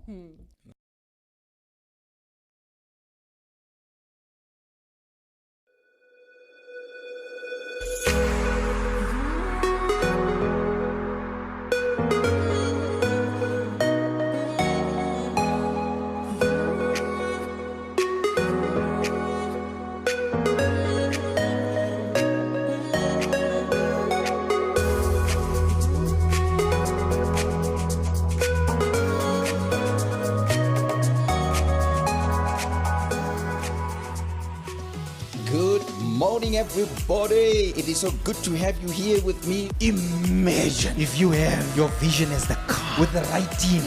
Good morning, everybody. It is so good to have you here with me. Imagine If you have your vision as the car with the right team,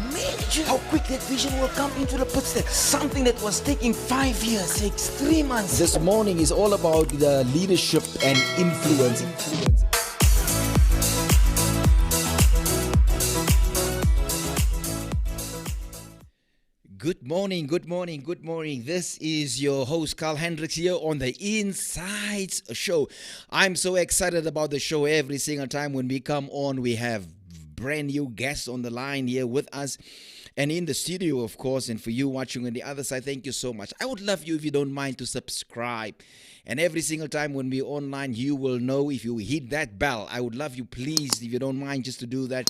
Imagine how quick that vision will come into the footsteps. Something that was taking 5 years takes 3 months. This morning is all about the leadership and influence. Good morning, good morning, good morning. This is your host, Carl Hendricks, here on the Insights Show. I'm so excited about the show. Every single time when we come on, we have brand new guests on the line here with us and in the studio, of course. And for you watching on the other side, thank you so much. I would love you, if you don't mind, to subscribe. And every single time when we're online, you will know if you hit that bell. I would love you, please, if you don't mind, just to do that.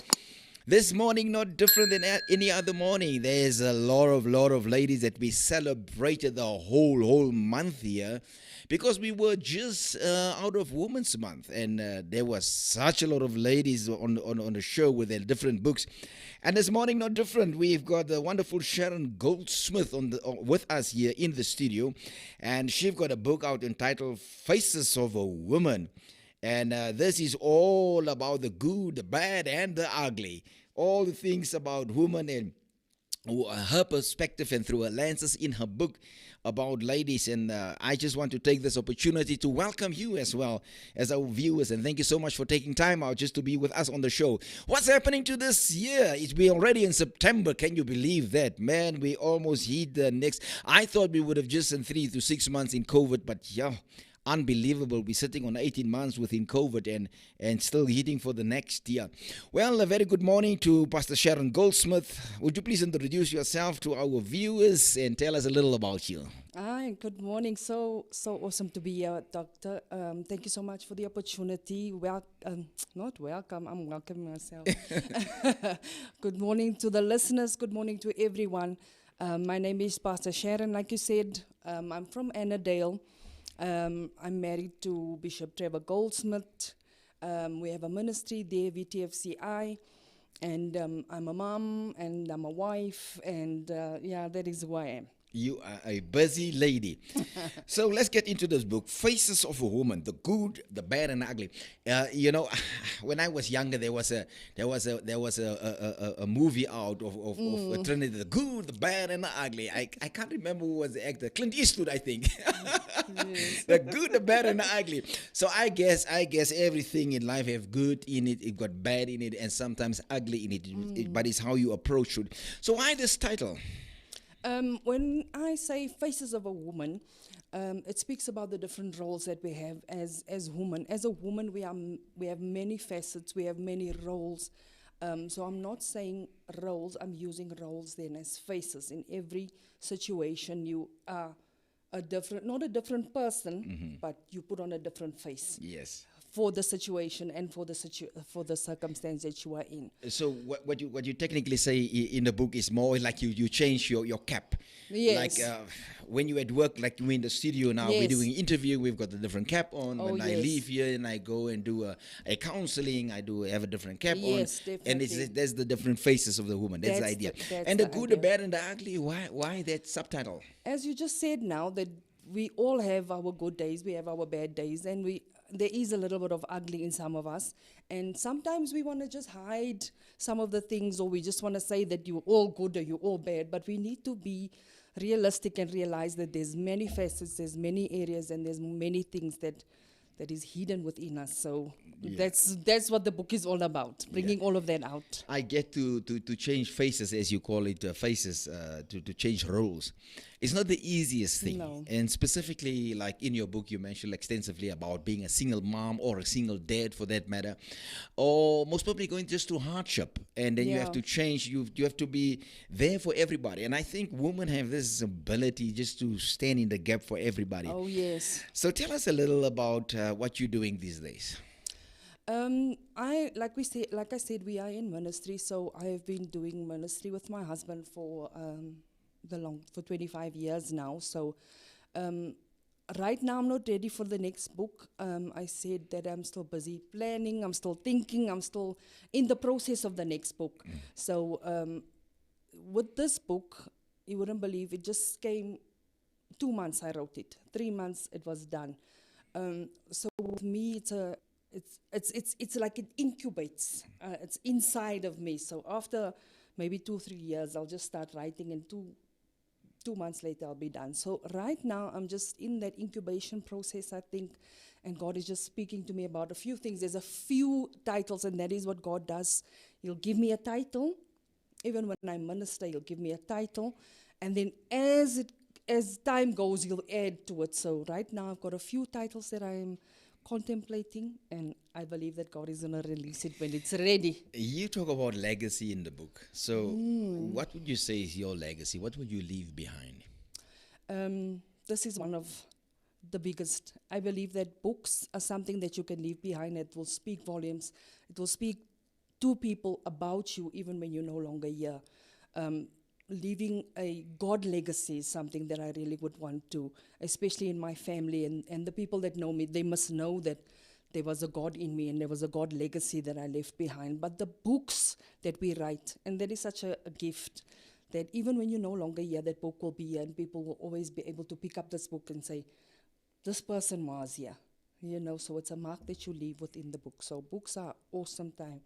This morning, not different than any other morning. There's a lot of ladies that we celebrated the whole month here, because we were just out of Women's Month, and there was such a lot of ladies on the show with their different books. And this morning, not different. We've got the wonderful Sheron Goldsmith with us here in the studio, and she's got a book out entitled "Faces of a Woman." And this is all about the good, the bad, and the ugly. All the things about women and her perspective and through her lenses in her book about ladies. And I just want to take this opportunity to welcome you as well as our viewers. And thank you so much for taking time out just to be with us on the show. What's happening to this year? We're already in September. Can you believe that? Man, we almost hit the next. I thought we would have just in 3 to 6 months in COVID, but yeah. Unbelievable. We're sitting on 18 months within COVID and still hitting for the next year. Well, a very good morning to Pastor Sheron Goldsmith. Would you please introduce yourself to our viewers and tell us a little about you? Hi, good morning. So awesome to be here, Doctor. Thank you so much for the opportunity. Not welcome, I'm welcoming myself. Good morning to the listeners. Good morning to everyone. My name is Pastor Sheron. Like you said, I'm from Annandale. I'm married to Bishop Trevor Goldsmith. We have a ministry there, VTFCI, and I'm a mom and I'm a wife, and that is who I am. You are a busy lady. So let's get into this book, Faces of a Woman, the good, the bad, and the ugly. When I was younger, there was a movie out of Trinity, the good, the bad, and the ugly. I can't remember who was the actor. Clint Eastwood, I think. Yes. The good, the bad, and the ugly. So I guess everything in life have good in it, it got bad in it, and sometimes ugly in it. But it's how you approach it. So why this title? When I say Faces of a Woman, it speaks about the different roles that we have as women. As a woman, we have many facets, we have many roles. So I'm not saying roles, I'm using roles then as faces. In every situation, you are not a different person, but you put on a different face. Yes. For the situation and for the circumstance that you are in. So what you technically say in the book is more like you change your cap. Yes. Like when you're at work, like we're in the studio now, Yes. we're doing an interview, we've got a different cap on. Oh, when I yes. leave here and I go and do a counseling, I have a different cap Yes, on. definitely. And there's the different faces of the woman. That's the idea. And the good, the bad, and the ugly. Why that subtitle? As you just said now, that we all have our good days, we have our bad days, and there is a little bit of ugly in some of us. And sometimes we want to just hide some of the things, or we just want to say that you're all good or you're all bad. But we need to be realistic and realize that there's many facets, there's many areas, and there's many things that that is hidden within us. So that's what the book is all about, bringing all of that out. I get to change faces, as you call it, faces, to change roles. It's not the easiest thing. No. And specifically, like in your book, you mentioned extensively about being a single mom or a single dad for that matter, or most probably going just through hardship. And then you have to change, you have to be there for everybody. And I think women have this ability just to stand in the gap for everybody. Oh, yes. So tell us a little about what you're doing these days. Like I said, we are in ministry, so I have been doing ministry with my husband for 25 years now. So right now I'm not ready for the next book. I said that I'm still busy planning, I'm still thinking, I'm still in the process of the next book. So with this book, you wouldn't believe, it just came 2 months I wrote it, 3 months it was done. So with me, it's like it incubates. It's inside of me. So after maybe 2-3 years, I'll just start writing, and two months later I'll be done. So right now I'm just in that incubation process, I think, and God is just speaking to me about a few things. There's a few titles, and that is what God does. He'll give me a title. Even when I minister, He'll give me a title, and then as time goes, He'll add to it. So right now I've got a few titles that I'm contemplating, and I believe that God is going to release it when it's ready. You talk about legacy in the book. So what would you say is your legacy? What would you leave behind? This is one of the biggest. I believe that books are something that you can leave behind. It will speak volumes. It will speak to people about you even when you're no longer here. Leaving a God legacy is something that I really would want to, especially in my family, and the people that know me, they must know that there was a God in me and there was a God legacy that I left behind. But the books that we write, and that is such a gift, that even when you're no longer here, that book will be here, and people will always be able to pick up this book and say, this person was here. So it's a mark that you leave within the book. So books are awesome time.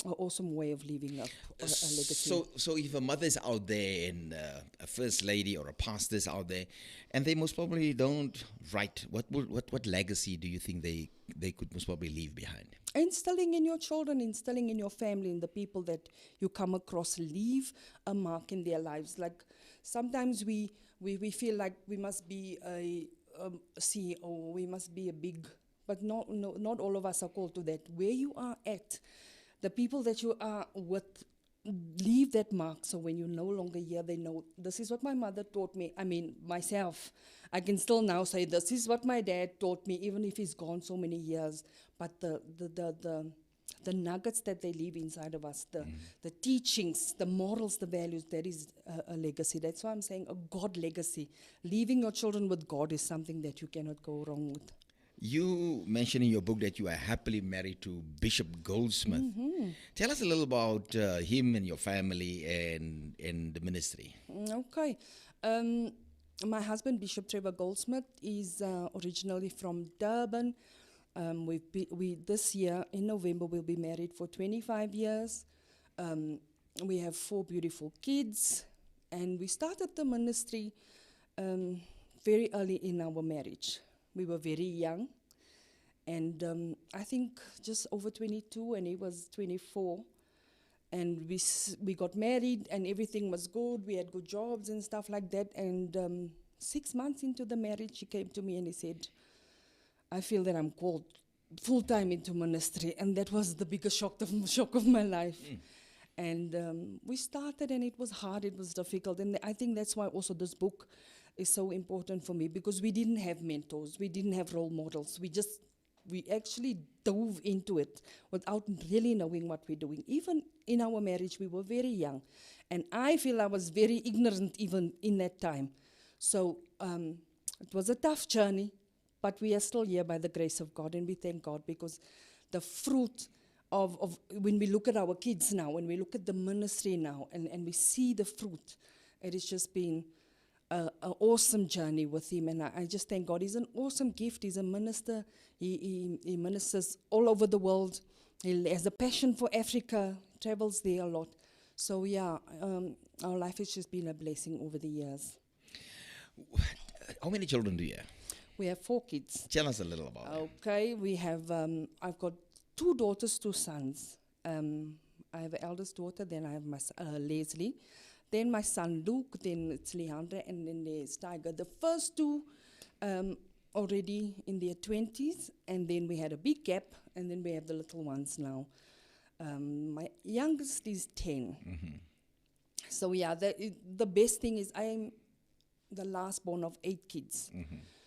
An awesome way of leaving a legacy. So if a mother's out there and a first lady or a pastor's out there, and they most probably don't write, what legacy do you think they could most probably leave behind? Instilling in your children, instilling in your family, in the people that you come across, leave a mark in their lives. Like sometimes we feel like we must be a CEO, we must be a big, but not all of us are called to that. Where you are at, the people that you are with, leave that mark. So when you're no longer here, they know this is what my mother taught me. I mean, myself, I can still now say this is what my dad taught me, even if he's gone so many years. But the nuggets that they leave inside of us, the teachings, the morals, the values, that is a legacy. That's why I'm saying a God legacy. Leaving your children with God is something that you cannot go wrong with. You mentioned in your book that you are happily married to Bishop Goldsmith. Tell us a little about him and your family and the ministry. Okay. My husband, Bishop Trevor Goldsmith, is originally from Durban. We this year, in November, we'll be married for 25 years. We have 4 beautiful kids. And we started the ministry very early in our marriage. We were very young, and I think just over 22, and he was 24. And we got married, and everything was good. We had good jobs and stuff like that. And 6 months into the marriage, he came to me and he said, I feel that I'm called full-time into ministry. And that was the biggest shock of my life. And we started, and it was hard, it was difficult. And I think that's why also this book is so important for me, because we didn't have mentors, we didn't have role models. We actually dove into it without really knowing what we're doing. Even in our marriage, we were very young. And I feel I was very ignorant even in that time. So it was a tough journey, but we are still here by the grace of God, and we thank God, because the fruit of when we look at our kids now, when we look at the ministry now, and we see the fruit, it has just been an awesome journey with him. And I just thank God. He's an awesome gift. He's a minister. He ministers all over the world. He has a passion for Africa, travels there a lot. So yeah, our life has just been a blessing over the years. How many children do you have? We have 4 kids. Tell us a little about it. Okay, we have, I've got 2 daughters, 2 sons. I have an eldest daughter, then I have my Leslie, then my son Luke, then it's Leandra, and then there's Tiger. The first 2 already in their 20s, and then we had a big gap, and then we have the little ones now. My youngest is 10. So yeah, the best thing is I am the last born of 8 kids.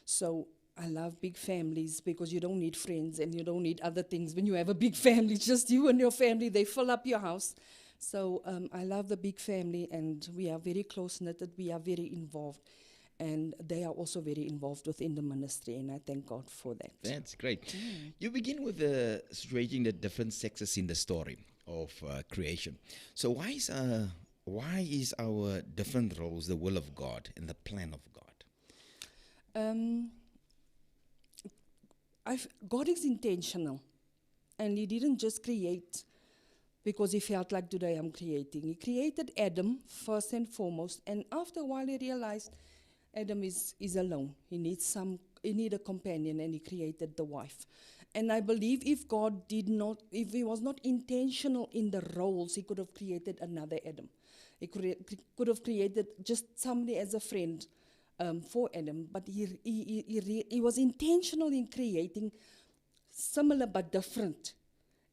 So I love big families because you don't need friends and you don't need other things. When you have a big family, just you and your family, they fill up your house. So I love the big family, and we are very close-knitted. We are very involved. And they are also very involved within the ministry, and I thank God for that. That's great. You begin with situating the different sexes in the story of creation. So why is our different roles the will of God and the plan of God? God is intentional, and He didn't just create because He felt like today I'm creating. He created Adam first and foremost, and after a while He realized Adam is alone. He needs a companion, and He created the wife. And I believe if He was not intentional in the roles, He could have created another Adam. He could have created just somebody as a friend for Adam, but he was intentional in creating similar but different,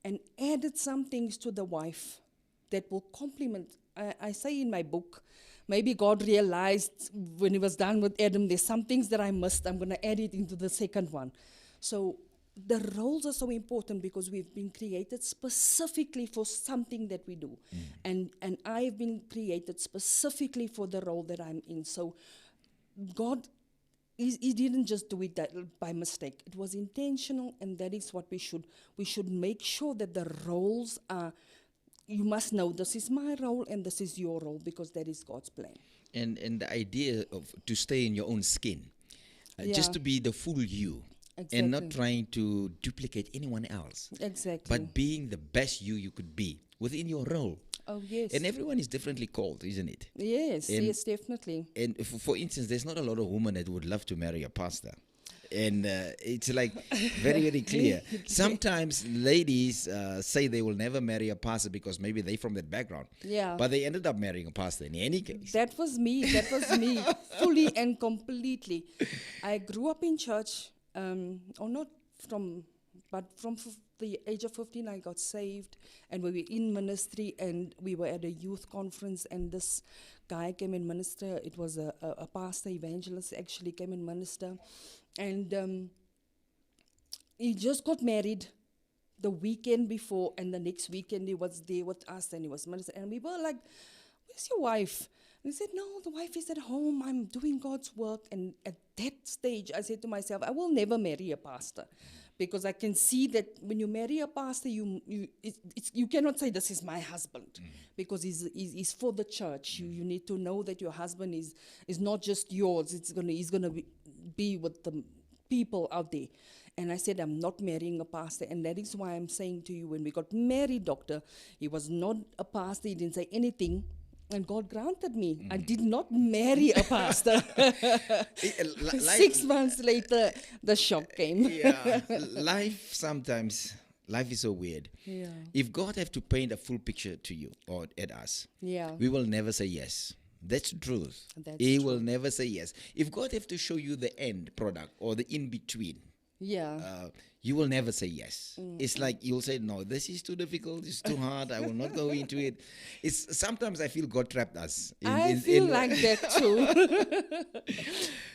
and added some things to the wife that will complement. I say in my book, maybe God realized when He was done with Adam, there's some things that I missed. I'm going to add it into the second one. So the roles are so important because we've been created specifically for something that we do. And I've been created specifically for the role that I'm in. So God, he didn't just do it by mistake. It was intentional, and that is what we should make sure that the roles are. You must know this is my role and this is your role, because that is God's plan. And the idea of to stay in your own skin, just to be the full you, and not trying to duplicate anyone else. Exactly. But being the best you could be within your role. Oh, yes. And everyone is differently called, isn't it? Yes, yes, definitely. And for instance, there's not a lot of women that would love to marry a pastor. And it's like very, very clear. Sometimes ladies say they will never marry a pastor because maybe they're from that background. Yeah. But they ended up marrying a pastor in any case. That was me, fully and completely. I grew up in church, but from the age of 15 I got saved, and we were in ministry, and we were at a youth conference, and this guy came and minister. It was a pastor, evangelist actually came and minister, and he just got married the weekend before, and the next weekend he was there with us, and he was ministering, and we were like, "Where's your wife?" And he said, "No, the wife is at home. I'm doing God's work." And at that stage, I said to myself, I will never marry a pastor, because I can see that when you marry a pastor, you cannot say this is my husband, because he's for the church. You need to know that your husband is not just yours. He's gonna be with the people out there. And I said, I'm not marrying a pastor. And that is why I'm saying to you, when we got married, doctor, he was not a pastor. He didn't say anything. And God granted me. I did not marry a pastor. 6 months later, the shock came. Yeah. Life is so weird. Yeah. If God have to paint a full picture to you or at us, Yeah. we will never say yes. That's the truth. That's He true. will never say yes. If God have to show you the end product or the in-between, Yeah. you will never say yes. It's like you'll say, no, this is too difficult, it's too hard, I will not go into it. Sometimes I feel God trapped us. I feel like that too.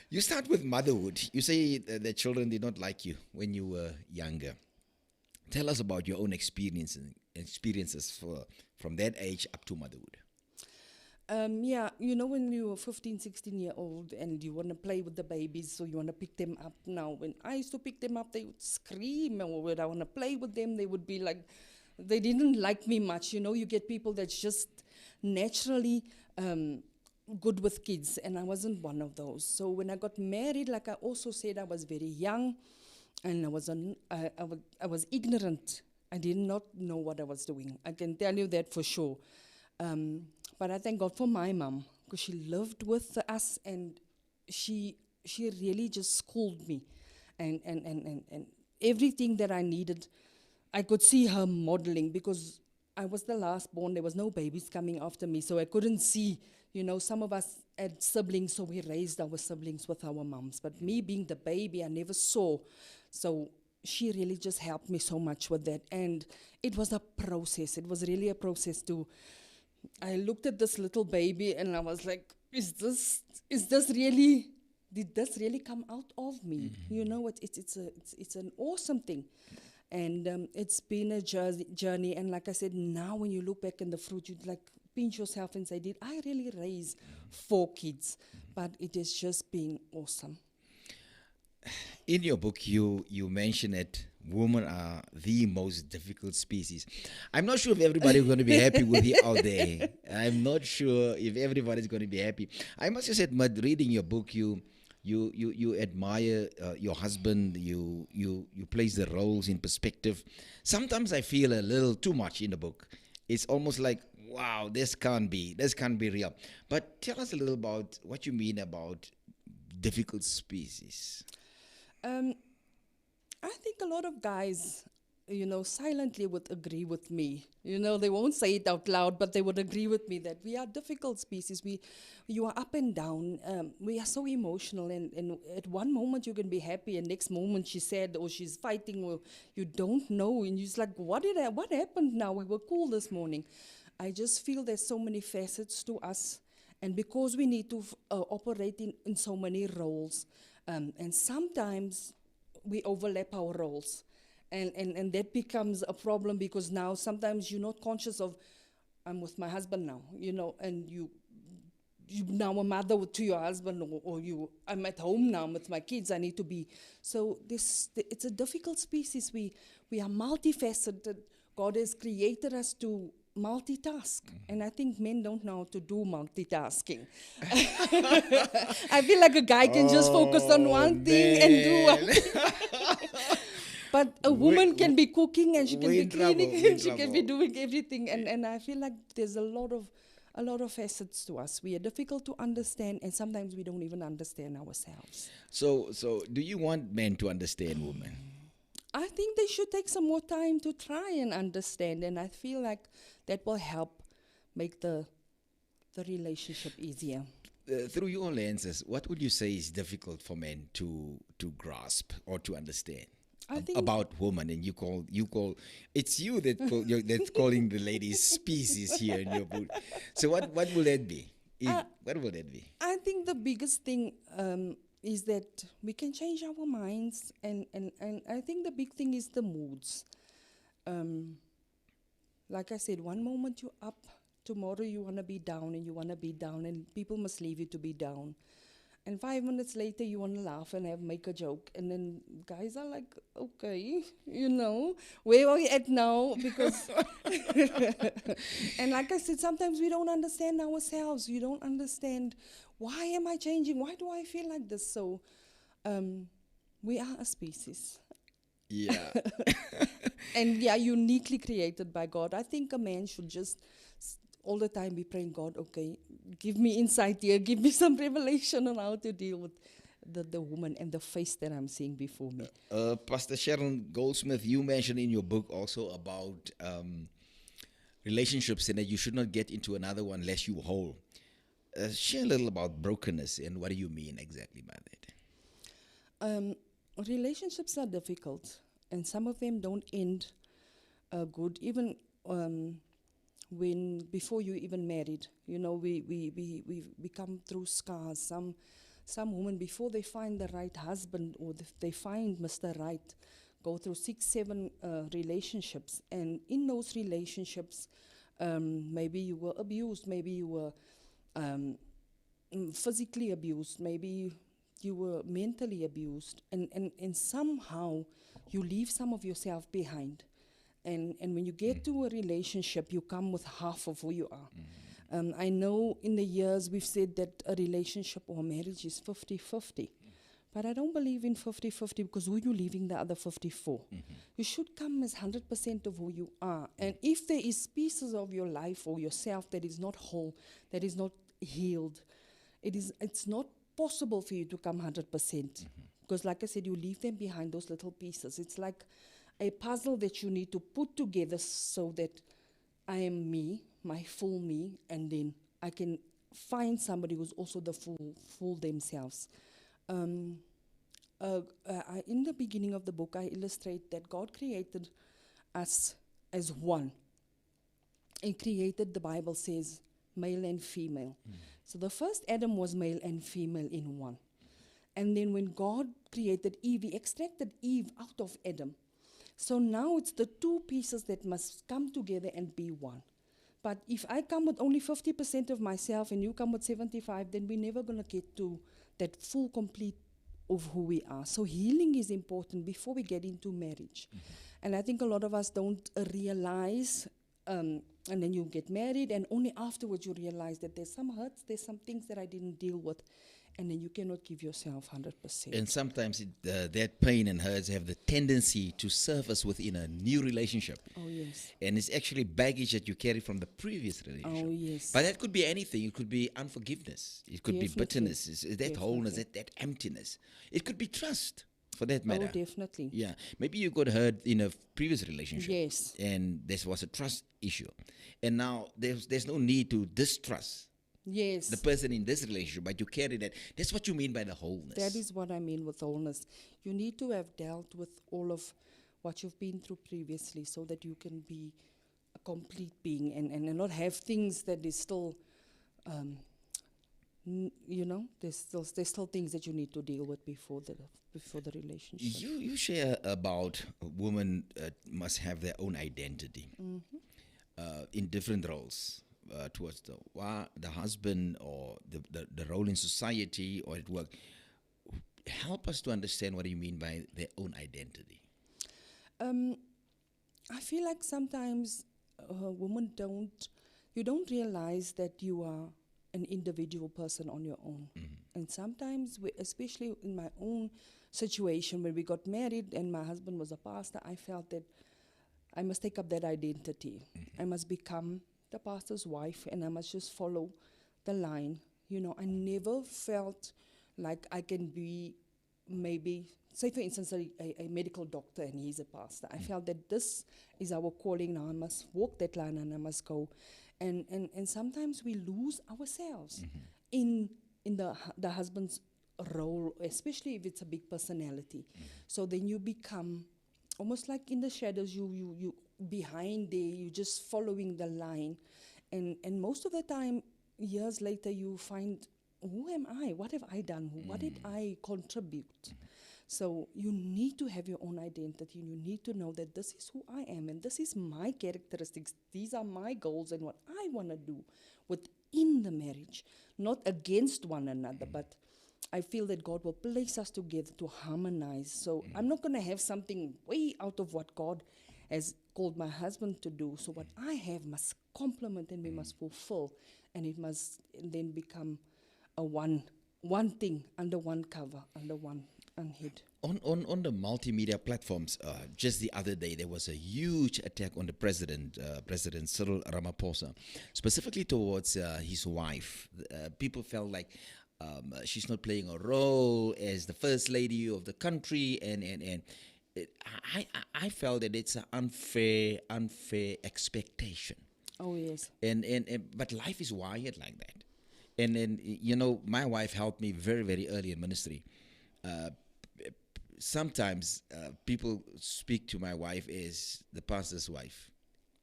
You start with motherhood. You say the children did not like you when you were younger. Tell us about your own experiences from that age up to motherhood. Yeah, when you were 15, 16-year-old and you want to play with the babies, so you want to pick them up. Now, when I used to pick them up, they would scream, or when I want to play with them, they would be like, they didn't like me much. You get people that's just naturally good with kids, and I wasn't one of those. So when I got married, like I also said, I was very young, and I was ignorant. I did not know what I was doing. I can tell you that for sure. But I thank God for my mom, because she lived with us, and she she really just schooled me, and everything that I needed, I could see her modeling, because I was the last born. There was no babies coming after me, so I couldn't see. Some of us had siblings, so we raised our siblings with our moms. But me being the baby, I never saw. So she really just helped me so much with that. And it was a process. It was really a process I looked at this little baby and I was like, is this really, did this really come out of me? It's an awesome thing. And it's been a journey. And like I said, now when you look back in the fruit, you'd like pinch yourself and say, did I really raise 4 kids? But it has just been awesome. In your book, you mention it. Women are the most difficult species. I'm not sure if everybody's going to be happy with you out there. I'm not sure if everybody's going to be happy. I must have said, reading your book, you admire your husband. You place the roles in perspective. Sometimes I feel a little too much in the book. It's almost like, wow, this can't be real. But tell us a little about what you mean about difficult species. I think a lot of guys, silently would agree with me. They won't say it out loud, but they would agree with me that we are difficult species. You are up and down. We are so emotional, and at one moment you can be happy, and next moment she's sad or she's fighting, or you don't know, and you're just like, what happened now? We were cool this morning. I just feel there's so many facets to us, and because we need to operate in so many roles, and sometimes we overlap our roles, and that becomes a problem, because now sometimes you're not conscious of, I'm with my husband now, and you now a mother to your husband, or I'm at home now with my kids, I need to be. So it's a difficult species. We are multifaceted. God has created us to multitask, and I think men don't know how to do multitasking. I feel like a guy can just focus on one thing and do one thing. But a woman can be cooking, and she can be cleaning, and she can be doing everything, and I feel like there's a lot of facets to us. We are difficult to understand, and sometimes we don't even understand ourselves. So do you want men to understand women? I think they should take some more time to try and understand, and I feel like that will help make the relationship easier. Through your lenses, what would you say is difficult for men to grasp or to understand about women? And you call it's you that's calling the ladies species here in your book. So what will that be? What will that be? I think the biggest thing is that we can change our minds, and I think the big thing is the moods. Like I said, one moment you're up, tomorrow you want to be down, and people must leave you to be down. And 5 minutes later, you want to laugh and make a joke. And then guys are like, okay, where are we at now? Because, and like I said, sometimes we don't understand ourselves. You don't understand, why am I changing? Why do I feel like this? So we are a species. Yeah. And we are uniquely created by God. I think a man should just all the time be praying, God, okay, give me insight here, give me some revelation on how to deal with the woman and the face that I'm seeing before me. Pastor Sheron Goldsmith, you mentioned in your book also about relationships, and that you should not get into another one unless you're whole. Share a little about brokenness, and what do you mean exactly by that? Relationships are difficult, and some of them don't end good, even when before you even married. We come through scars. Some women, before they find the right husband, or they find Mr. Right, go through 6, 7 relationships, and in those relationships, maybe you were abused, maybe you were physically abused, maybe you were mentally abused, and somehow you leave some of yourself behind. And when you get to a relationship, you come with half of who you are. I know in the years we've said that a relationship or a marriage is 50-50. But I don't believe in 50-50, because who are you leaving the other 54? You should come as 100% of who you are. And if there is pieces of your life or yourself that is not whole, that is not healed, it's not possible for you to come 100%. Because like I said, you leave them behind, those little pieces. It's like a puzzle that you need to put together so that I am me, my full me, and then I can find somebody who's also the full themselves. In the beginning of the book, I illustrate that God created us as one. And created, the Bible says, male and female. So the first Adam was male and female in one. And then when God created Eve, he extracted Eve out of Adam. So now it's the two pieces that must come together and be one. But if I come with only 50% of myself and you come with 75, then we're never going to get to that full, complete of who we are. So healing is important before we get into marriage. And I think a lot of us don't realize, and then you get married, and only afterwards you realize that there's some hurts, there's some things that I didn't deal with, and then you cannot give yourself 100%. And sometimes that pain and hurts have the tendency to surface within a new relationship. Oh, yes. And it's actually baggage that you carry from the previous relationship. Oh, yes. But that could be anything. It could be unforgiveness. It could Definitely. be bitterness. It's that wholeness, that emptiness. It could be trust, for that matter. Oh, definitely. Yeah. Maybe you got hurt in a previous relationship. Yes. And there was a trust issue. And now there's no need to distrust Yes. the person in this relationship, but you carry that. That's what you mean by the wholeness. That is what I mean with wholeness. You need to have dealt with all of what you've been through previously so that you can be a complete being and not have things that is still, there's still things that you need to deal with before the relationship. You share about a woman must have their own identity in different roles. Towards the husband or the role in society or at work. Help us to understand what you mean by their own identity. I feel like sometimes women you don't realize that you are an individual person on your own. And sometimes, especially in my own situation, when we got married and my husband was a pastor, I felt that I must take up that identity. I must become the pastor's wife, and I must just follow the line. I never felt like I can be maybe, say for instance, a medical doctor and he's a pastor. I felt that this is our calling now. I must walk that line and I must go. And sometimes we lose ourselves in the husband's role, especially if it's a big personality. So then you become almost like in the shadows, you behind there, you're just following the line. And most of the time, years later, you find, who am I? What have I done? What did I contribute? So you need to have your own identity. You need to know that this is who I am and this is my characteristics. These are my goals and what I want to do within the marriage, not against one another, but I feel that God will place us together to harmonize. So I'm not going to have something way out of what God has called my husband to do. So what I have must complement and we must fulfill. And it must then become a one thing under one cover, under one head. On the multimedia platforms, just the other day, there was a huge attack on the President Cyril Ramaphosa, specifically towards his wife. People felt like she's not playing a role as the first lady of the country, and I felt that it's an unfair expectation. Oh yes. And but life is wired like that. And then my wife helped me very, very early in ministry. Sometimes people speak to my wife as the pastor's wife,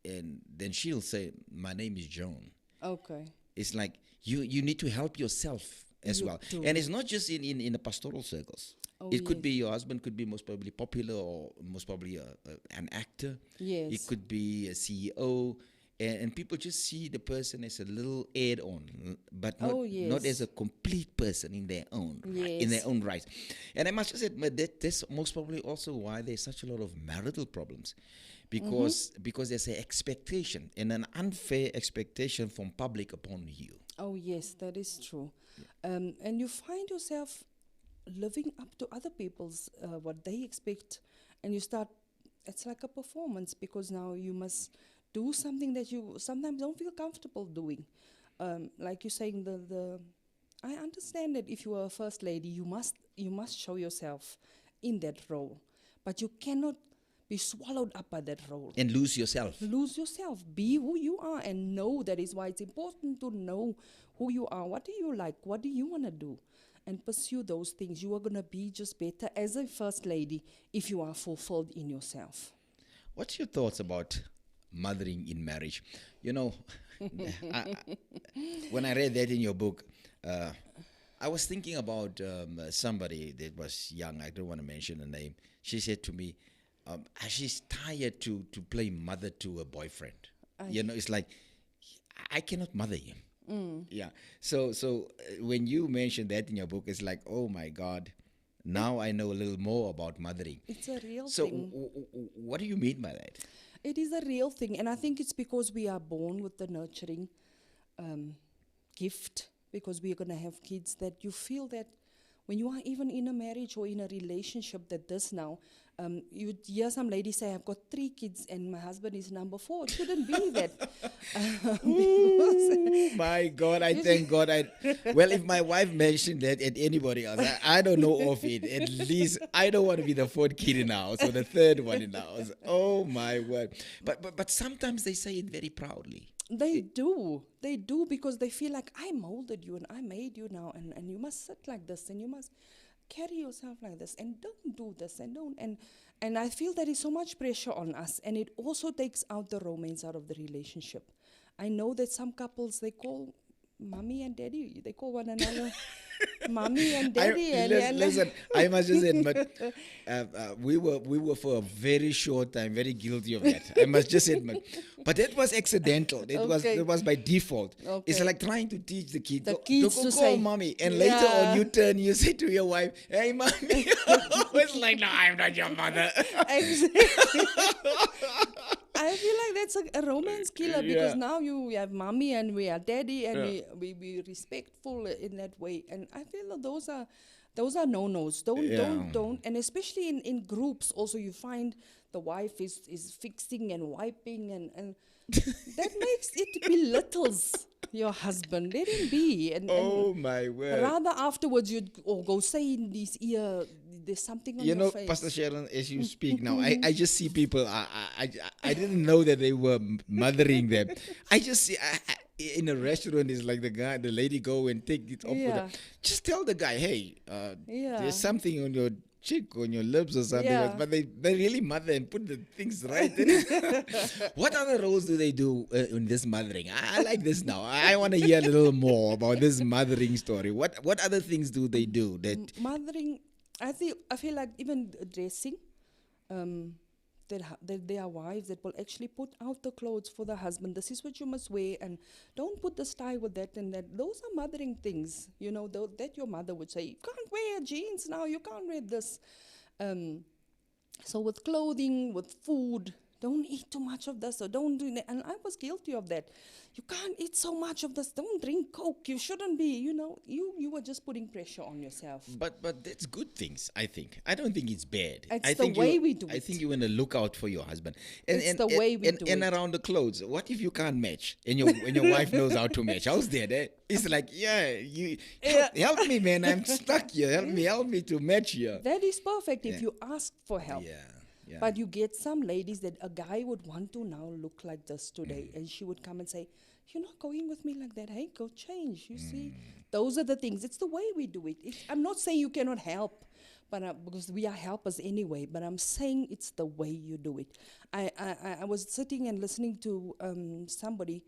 and then she'll say, "My name is Joan." Okay. It's like you need to help yourself as well, and it's not just in the pastoral circles. Oh, it could yes. be your husband could be most probably popular or most probably an actor. Yes. It could be a CEO. And people just see the person as a little add-on, but not as a complete person in their own rights. And I must just admit that that's most probably also why there's such a lot of marital problems, because there's an expectation and an unfair expectation from public upon you. Oh yes, that is true. And you find yourself living up to other people's what they expect, and you start. It's like a performance because now you must do something that you sometimes don't feel comfortable doing. Like you're saying, the I understand that if you are a first lady, you must show yourself in that role, but you cannot be swallowed up by that role. And lose yourself. Lose yourself. Be who you are, and know that is why it's important to know who you are. What do you like? What do you want to do? And pursue those things. You are going to be just better as a first lady if you are fulfilled in yourself. What's your thoughts about mothering in marriage? You know, when I read that in your book, I was thinking about somebody that was young. I don't want to mention the name. She said to me, she's tired to play mother to a boyfriend. It's like, I cannot mother him. Yeah. So when you mentioned that in your book, it's like, oh my God, now I know a little more about mothering. It's a real So thing. what do you mean by that? It is a real thing, and I think it's because we are born with the nurturing gift, because we are going to have kids, that you feel that when you are even in a marriage or in a relationship that this now, you hear some ladies say, I've got 3 kids and my husband is number 4. It shouldn't be that. My God, I thank God. Well, if my wife mentioned that at anybody else, I don't know of it. At least I don't want to be the 4th kid in the house or the 3rd one in the house. Oh my word. But sometimes they say it very proudly. They do, because they feel like I molded you and I made you now, and you must sit like this and you must carry yourself like this and don't do this and don't. And I feel there is so much pressure on us, and it also takes out the romance out of the relationship. I know that some couples, they call mommy and daddy, they call one another mommy and daddy. Listen, I must just admit, we were for a very short time very guilty of that. I must just admit, but that was accidental. It was by default. Okay. It's like trying to teach the kids kids to to call say, mommy, and later on you turn, you say to your wife, "Hey, mommy." It's like, no, I'm not your mother. Exactly. I feel like that's a romance killer, because now we have mommy and we are daddy, and we be respectful in that way. And I feel that those are no-nos. Don't. And especially in groups also, you find the wife is fixing and wiping and that makes it belittles your husband. Let him be. Oh my word. Rather afterwards you'd go say in his ear, there's something on your face. Pastor Sheron, as you speak now, I just see people. I didn't know that they were mothering them. I just see in a restaurant, it's like the lady go and take it off. Yeah. Just tell the guy, hey, there's something on your cheek, on your lips or something. Yeah. But they really mother and put the things right. What other roles do they do in this mothering? I like this now. I want to hear a little more about this mothering story. What other things do they do that? Mothering, I feel like even dressing, that there are wives that will actually put out the clothes for the husband. This is what you must wear, and don't put this tie with that and that. Those are mothering things, that your mother would say, you can't wear jeans now, you can't wear this. So with clothing, with food, don't eat too much of this, or don't do that. And I was guilty of that. You can't eat so much of this. Don't drink Coke. You shouldn't be. You were just putting pressure on yourself. But that's good things, I think. I don't think it's bad. It's I the think way we do I it. think you want to look out for your husband. It's the way we do and it. around the clothes. What if you can't match and your wife knows how to match? How's that? It's like, help me, man. I'm stuck here. Help me to match here. That is perfect if you ask for help. Yeah. But you get some ladies that a guy would want to now look like this today, and she would come and say, you're not going with me like that. Hey, go change. You see, those are the things. It's the way we do it. I'm not saying you cannot help, but because we are helpers anyway. But I'm saying it's the way you do it. I was sitting and listening to somebody,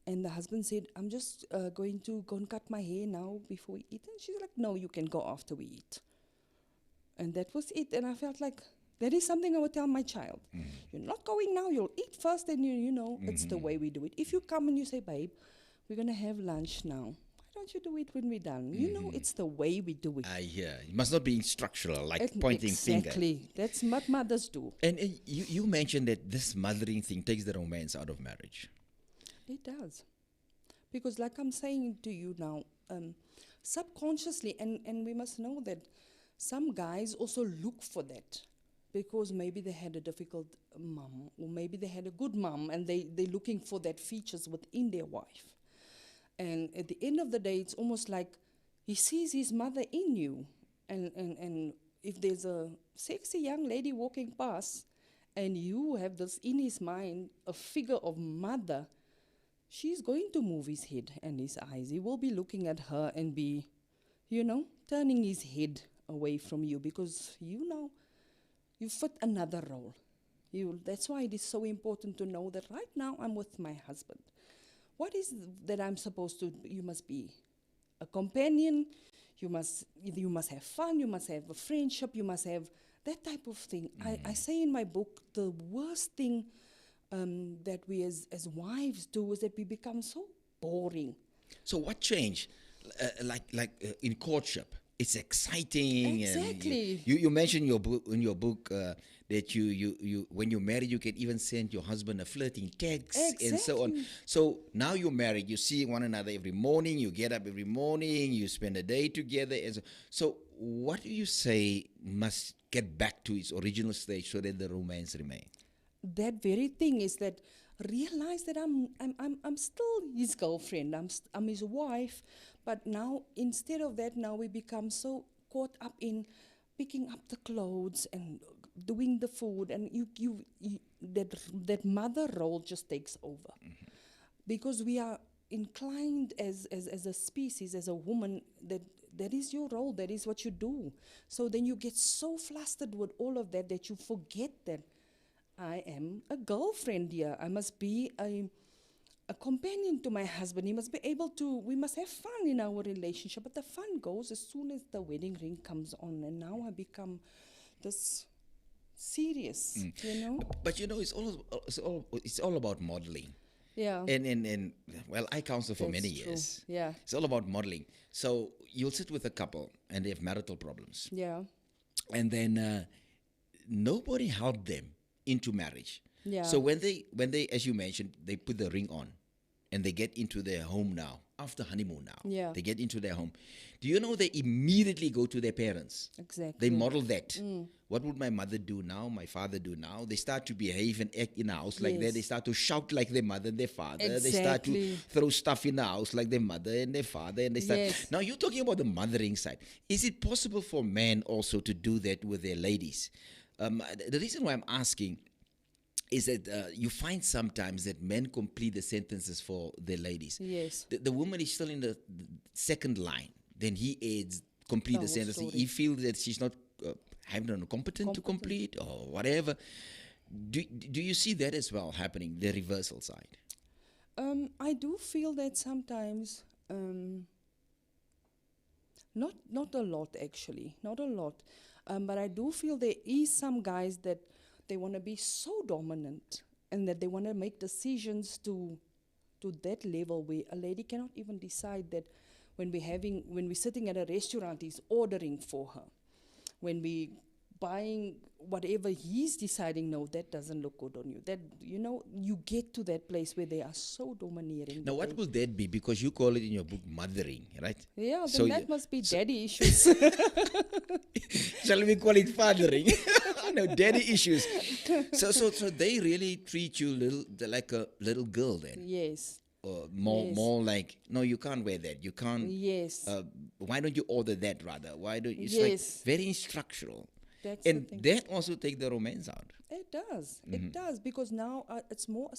and the husband said, I'm just going to go and cut my hair now before we eat. And she's like, no, you can go after we eat. And that was it. And I felt like, that is something I would tell my child. You're not going now, you'll eat first, and it's the way we do it. If you come and you say, babe, we're going to have lunch now, why don't you do it when we're done? It's the way we do it. I hear. It must not be instructional, like pointing finger. Exactly. That's what mothers do. And you mentioned that this mothering thing takes the romance out of marriage. It does. Because like I'm saying to you now, subconsciously, and we must know that some guys also look for that. Because maybe they had a difficult mum, or maybe they had a good mum, and they're looking for that features within their wife. And at the end of the day, it's almost like he sees his mother in you. And if there's a sexy young lady walking past and you have this in his mind, a figure of mother, she's going to move his head and his eyes. He will be looking at her and be, turning his head away from you because you fit another role. That's why it is so important to know that right now I'm with my husband. What is that I'm supposed to? You must be a companion. You must have fun. You must have a friendship. You must have that type of thing. I say in my book, the worst thing that we as wives do is that we become so boring. So what changed? In courtship, it's exciting. Exactly. And you mentioned in your book that you when you're married, you can even send your husband a flirting text and so on. So now you're married, you see one another every morning, you get up every morning, you spend a day together. And so what do you say must get back to its original stage so that the romance remains? That very thing is that realize that I'm still his girlfriend. I'm his wife, but now instead of that, now we become so caught up in picking up the clothes and doing the food, and you that mother role just takes over, because we are inclined as a species, as a woman, that is your role, that is what you do. So then you get so flustered with all of that you forget that I am a girlfriend here. I must be a companion to my husband. He must be able to, we must have fun in our relationship. But the fun goes as soon as the wedding ring comes on. And now I become this serious, But it's all about modeling. Yeah. And well, I counsel for That's many true. years. Yeah. It's all about modeling. So you'll sit with a couple and they have marital problems. Yeah. And then nobody helped them into marriage. Yeah. So when they, as you mentioned, they put the ring on and they get into their home now, after honeymoon now. Yeah. They get into their home. Do you know they immediately go to their parents? Exactly. They model that. What would my mother do now? My father do now? They start to behave and act in a house like that. Yes. They start to shout like their mother and their father. They start to Exactly. throw stuff in the house like their mother and their father. And they start. Yes. Now you're talking about the mothering side. Is it possible for men also to do that with their ladies? The reason why I'm asking is that you find sometimes that men complete the sentences for their ladies. Yes. The woman is still in the second line. Then he adds complete The the whole sentence. story. He feels that she's not competent to complete or whatever. Do you see that as well happening, the reversal side? I do feel that sometimes, not a lot actually, not a lot, but I do feel there is some guys that they want to be so dominant and that they want to make decisions to that level where a lady cannot even decide that when we're sitting at a restaurant, he's ordering for her. When we buying whatever he's deciding, no, that doesn't look good on you. That, you get to that place where they are so domineering. Now, what will that be? Because you call it in your book mothering, right? Yeah, then So that must be daddy issues. Shall we call it fathering? No, daddy issues. So they really treat you like a little girl then? Yes. Or more like, no, you can't wear that. You can't. Yes. Why don't you order that rather? Why don't you? It's Yes. like very instructional. That's the And thing. that also take the romance out. It does. It does, because now it's more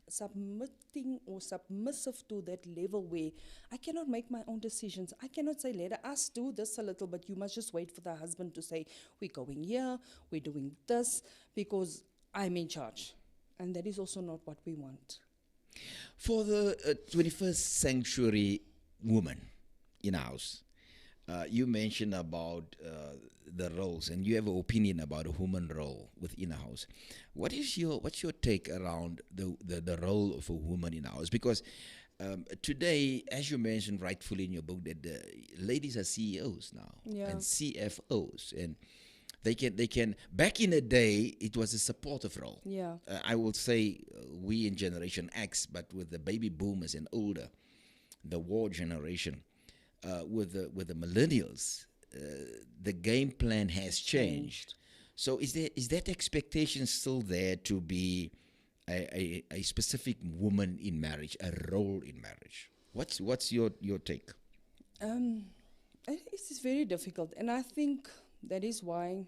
submitting or submissive to that level where I cannot make my own decisions. I cannot say, let us do this a little, but you must just wait for the husband to say, we're going here, we're doing this, because I'm in charge. And that is also not what we want. For the 21st century woman in a house, you mentioned about the roles, and you have an opinion about a woman role within a house. What's your take around the role of a woman in a house? Because today, as you mentioned rightfully in your book, that the ladies are CEOs now and CFOs, and they can. Back in the day, it was a supportive role. Yeah. I will say we in Generation X, but with the baby boomers and older, the war generation, with the millennials, the game plan has changed. So is that expectation still there to be a specific woman in marriage, a role in marriage? What's your take? This is very difficult, and I think that is why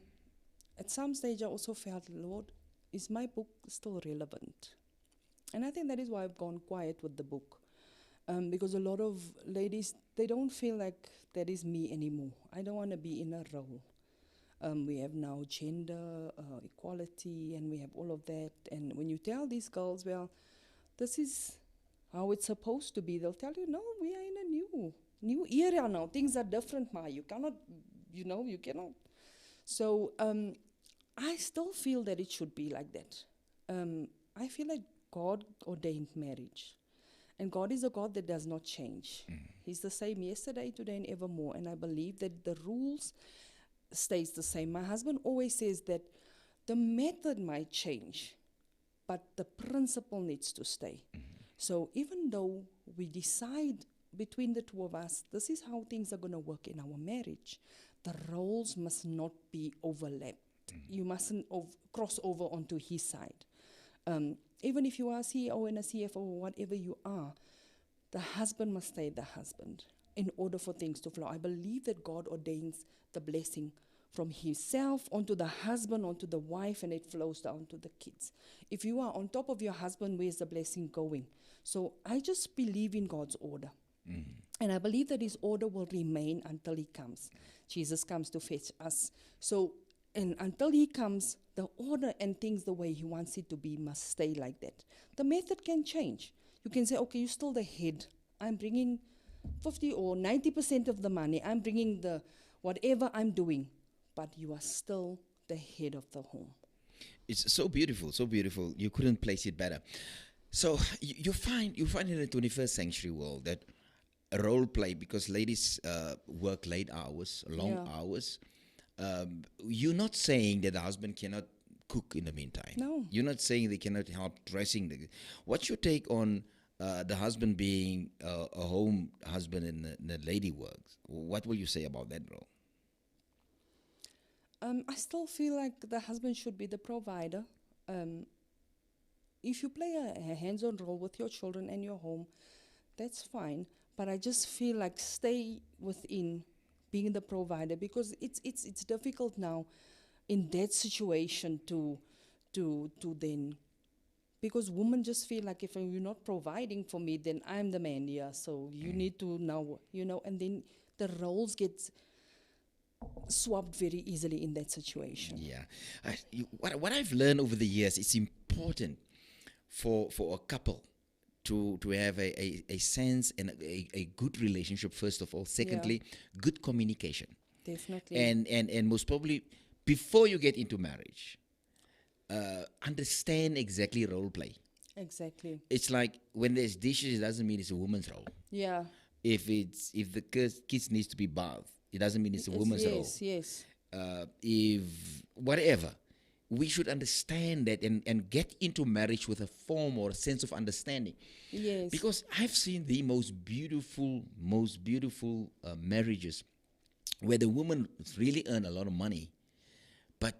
at some stage I also felt, Lord, is my book still relevant? And I think that is why I've gone quiet with the book. Because a lot of ladies, they don't feel like that is me anymore. I don't want to be in a role. We have now gender equality, and we have all of that. And when you tell these girls, well, this is how it's supposed to be, they'll tell you, no, we are in a new era now. Things are different, Ma. You cannot, you cannot. So I still feel that it should be like that. I feel like God ordained marriage. And God is a God that does not change. He's the same yesterday, today, and evermore. And I believe that the rules stays the same. My husband always says that the method might change, but the principle needs to stay. So even though we decide between the two of us, this is how things are going to work in our marriage, the roles must not be overlapped. You mustn't cross over onto his side. Even if you are a CEO and a CFO or whatever you are, the husband must stay the husband in order for things to flow. I believe that God ordains the blessing from himself onto the husband, onto the wife, and it flows down to the kids. If you are on top of your husband, where's the blessing going? So I just believe in God's order. And I believe that his order will remain until he comes. Jesus comes to fetch us. So, and until he comes, the order and things the way he wants it to be must stay like that. The method can change. You can say, okay, you're still the head. I'm bringing 50 or 90% of the money. I'm bringing the whatever I'm doing. But you are still the head of the home. It's so beautiful, so beautiful. You couldn't place it better. So you find in the 21st century world that role play, because ladies work late hours, long hours. You're not saying that the husband cannot cook in the meantime. No. You're not saying they cannot help dressing. What's your take on the husband being a home husband and the lady works? What will you say about that role? I still feel like the husband should be the provider. If you play a hands-on role with your children and your home, that's fine. But I just feel like stay within being the provider, because it's difficult now in that situation to then, because women just feel like if you're not providing for me, then I'm the man here. So you need to now, and then the roles get swapped very easily in that situation. Yeah. What I've learned over the years, it's important for a couple to have a sense and a good relationship, first of all. Secondly, good communication. Definitely. And most probably, before you get into marriage, understand exactly role play. Exactly. It's like when there's dishes, it doesn't mean it's a woman's role. Yeah. If the kids needs to be bathed, it doesn't mean it's a woman's role. Yes. If whatever, we should understand that and get into marriage with a form or a sense of understanding. Yes. Because I've seen the most beautiful marriages where the woman really earn a lot of money, but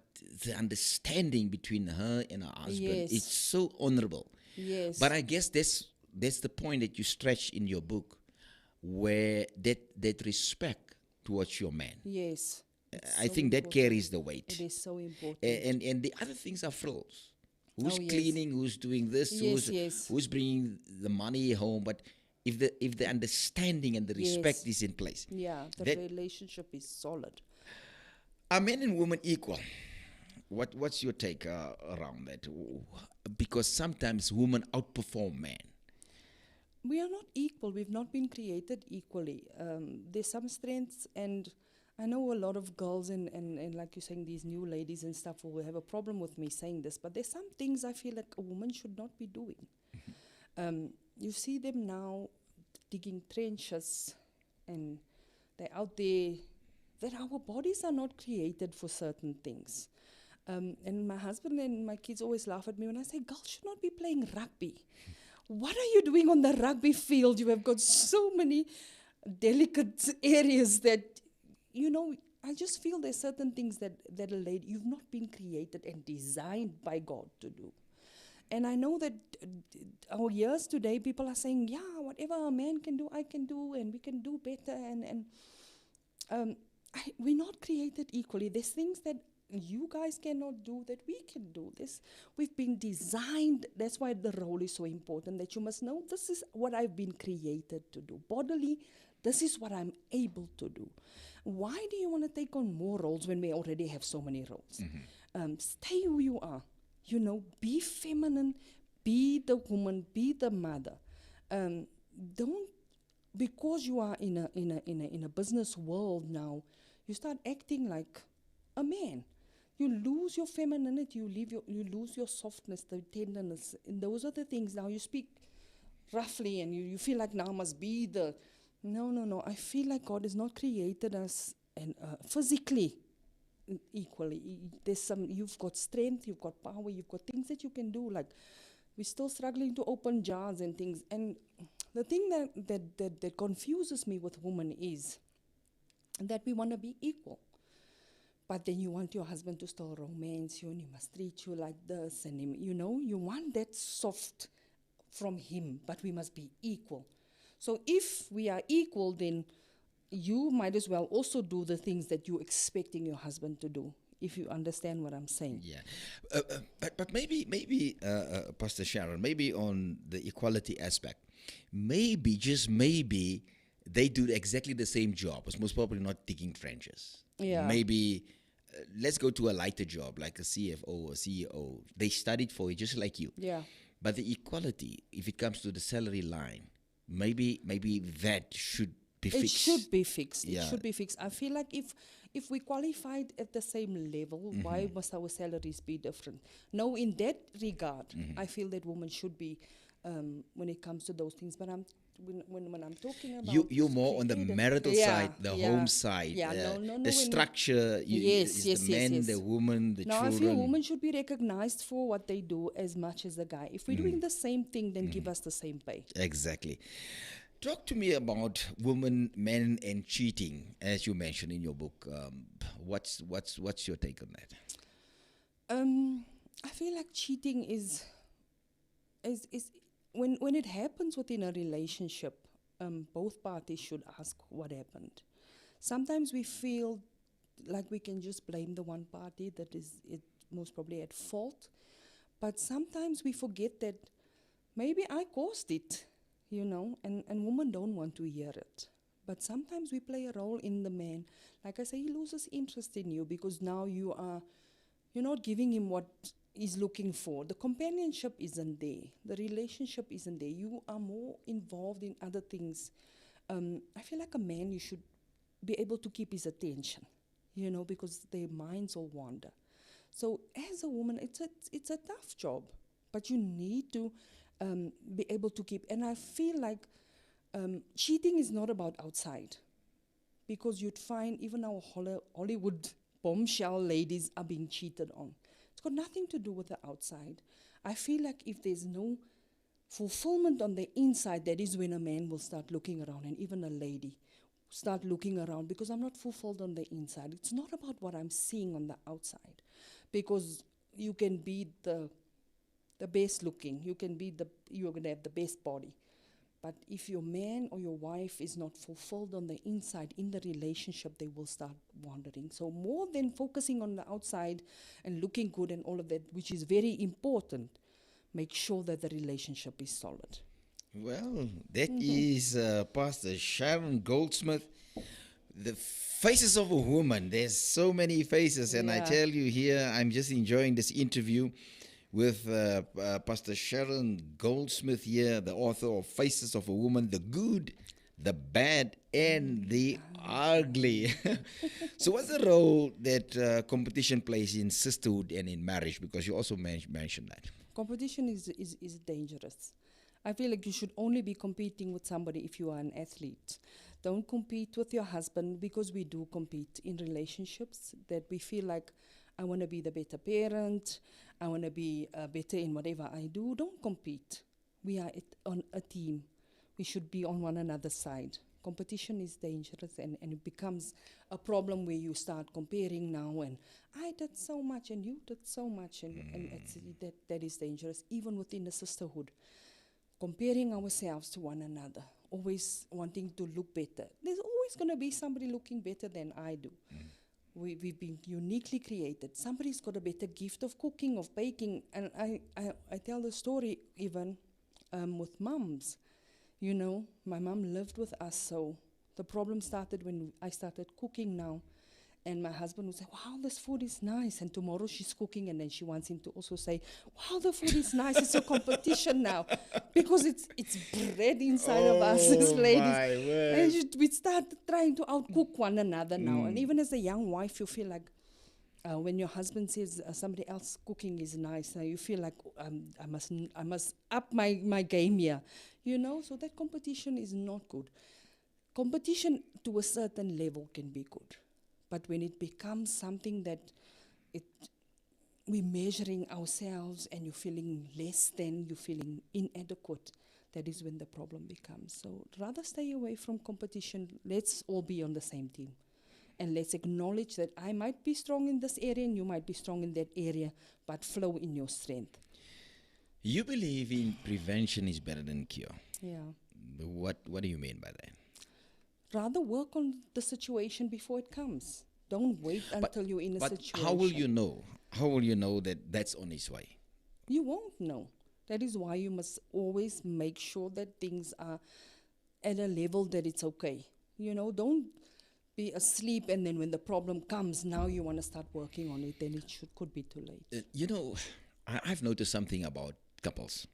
the understanding between her and her husband, it's so honorable. Yes. But I guess that's the point that you stretch in your book, where that respect towards your man. Yes. I think that carries the weight. It is so important. And the other things are frills. Who's cleaning? Who's doing this? Who's bringing the money home? But if the understanding and the respect is in place, the relationship is solid. Are men and women equal? What's your take around that? Because sometimes women outperform men. We are not equal. We've not been created equally. There's some strengths, and I know a lot of girls and like you're saying, these new ladies and stuff will have a problem with me saying this, but there's some things I feel like a woman should not be doing. You see them now digging trenches, and they're out there, that our bodies are not created for certain things. And my husband and my kids always laugh at me when I say, girls should not be playing rugby. What are you doing on the rugby field? You have got so many delicate areas that, I just feel there's certain things that a lady, you've not been created and designed by God to do. And I know that our years today, people are saying, whatever a man can do, I can do, and we can do better. And we're not created equally. There's things that you guys cannot do that we can do. This we've been designed. That's why the role is so important. That you must know this is what I've been created to do. Bodily, this is what I'm able to do. Why do you want to take on more roles when we already have so many roles? Stay who you are. You know, be feminine, be the woman, be the mother. Don't because you are in a business world now, you start acting like a man. You lose your femininity, you lose your softness, the tenderness, and those are the things. Now you speak roughly, and you feel like now must be the. No. I feel like God has not created us and physically equally. There's some. You've got strength, you've got power, you've got things that you can do. Like we're still struggling to open jars and things. And the thing that confuses me with women is that we want to be equal. But then you want your husband to still romance you and he must treat you like this. And, you want that soft from him, but we must be equal. So if we are equal, then you might as well also do the things that you're expecting your husband to do, if you understand what I'm saying. Yeah. But maybe Pastor Sheron, maybe on the equality aspect, maybe, just maybe, they do exactly the same job. It's most probably not digging trenches. Yeah. Maybe let's go to a lighter job like a CFO or CEO. They studied for it just like you. Yeah. But the equality, if it comes to the salary line, maybe that should be fixed. It should be fixed. Yeah. It should be fixed. I feel like if we qualified at the same level, why must our salaries be different? No, in that regard, I feel that women should be when it comes to those things. But when I'm talking about you're more on the marital side, the home side, no, the structure. The men, the woman, the now, children. I feel women should be recognized for what they do as much as the guy. If we're doing the same thing, then give us the same pay. Exactly. Talk to me about women, men, and cheating, as you mentioned in your book. What's your take on that? I feel like cheating is when it happens within a relationship, both parties should ask what happened. Sometimes we feel like we can just blame the one party that is most probably at fault, but sometimes we forget that maybe I caused it, and women don't want to hear it. But sometimes we play a role in the man. Like I say, he loses interest in you because now you're not giving him what he's looking for. The companionship isn't there. The relationship isn't there. You are more involved in other things. I feel like a man, you should be able to keep his attention, because their minds will wander. So as a woman, it's a tough job, but you need to be able to keep. And I feel like cheating is not about outside, because you'd find even our Hollywood bombshell ladies are being cheated on. It's got nothing to do with the outside. I feel like if there's no fulfillment on the inside, that is when a man will start looking around, and even a lady start looking around, because I'm not fulfilled on the inside. It's not about what I'm seeing on the outside, because you can be the best looking, you're going to have the best body. But if your man or your wife is not fulfilled on the inside in the relationship, they will start wandering. So more than focusing on the outside and looking good and all of that, which is very important, make sure that the relationship is solid. Well, that is Pastor Sheron Goldsmith. The faces of a woman. There's so many faces, and I tell you here, I'm just enjoying this interview with Pastor Sheron Goldsmith here, the author of Faces of a Woman, the good, the bad, and the ugly. So what's the role that competition plays in sisterhood and in marriage? Because you also mentioned that. Competition is dangerous. I feel like you should only be competing with somebody if you are an athlete. Don't compete with your husband, because we do compete in relationships that we feel like, I want to be the better parent, I want to be better in whatever I do. Don't compete. We are on a team. We should be on one another's side. Competition is dangerous, and it becomes a problem where you start comparing now, and I did so much and you did so much, and that is dangerous, even within the sisterhood. Comparing ourselves to one another always wanting to look better. There's always going to be somebody looking better than I do. We've been uniquely created. Somebody's got a better gift of cooking, of baking. And I tell the story even with mums. You know, my mum lived with us, so the problem started when I started cooking now. And my husband would say, wow, this food is nice. And tomorrow she's cooking, and then she wants him to also say, wow, the food is nice. It's a competition now. Because it's bred inside of us as ladies. My word. And we start trying to outcook one another now. And even as a young wife, you feel like when your husband says somebody else cooking is nice, you feel like I must up my game here. You know, so that competition is not good. Competition to a certain level can be good. But when it becomes something that we're measuring ourselves and you're feeling less than, you're feeling inadequate, that is when the problem becomes. So rather stay away from competition. Let's all be on the same team. And let's acknowledge that I might be strong in this area and you might be strong in that area, but flow in your strength. You believe in prevention is better than cure. Yeah. What do you mean by that? Rather work on the situation before it comes. Don't wait until you're in a situation. But how will you know? How will you know that that's on its way? You won't know. That is why you must always make sure that things are at a level that it's okay. You know, don't be asleep and then when the problem comes, now you want to start working on it, then it could be too late. You know, I've noticed something about couples.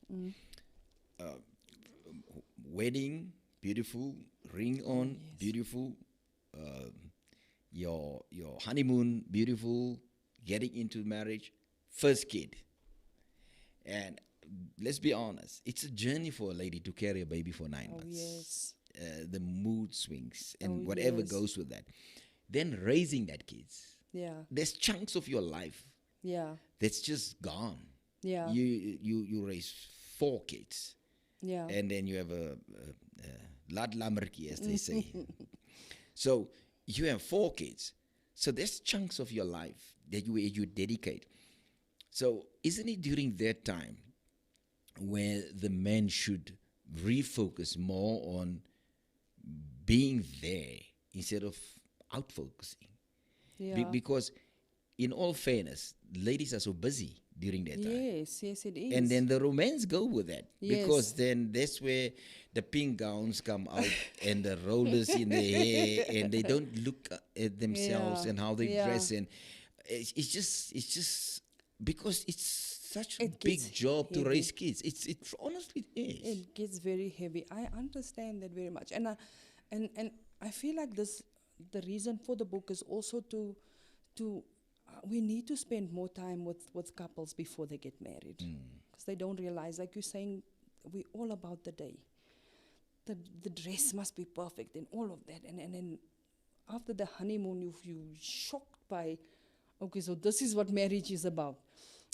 Wedding, beautiful. Ring on, yes. Beautiful. Your honeymoon, beautiful. Getting into marriage, first kid. And let's be honest, it's a journey for a lady to carry a baby for 9 months. Yes. The mood swings and whatever goes with that. Then raising that kids. Yeah. There's chunks of your life. Yeah. That's just gone. Yeah. You raise 4 kids. Yeah. And then you have a ladlammerkie, as they say. So you have 4 kids. So there's chunks of your life that you dedicate. So isn't it during that time where the man should refocus more on being there instead of out focusing? Yeah. Because in all fairness, ladies are so busy during that time. Yes, it is. And then the romance go with that. Yes. Because then that's where the pink gowns come out and the rollers in their hair and they don't look at themselves and how they dress. And it's just because it's such a big job to raise kids. It honestly is. It gets very heavy. I understand that very much. And I feel like the reason for the book is also to we need to spend more time with couples before they get married. Because they don't realize, like you're saying, we're all about the day. The dress must be perfect and all of that. And then after the honeymoon, you're shocked by, okay, so this is what marriage is about.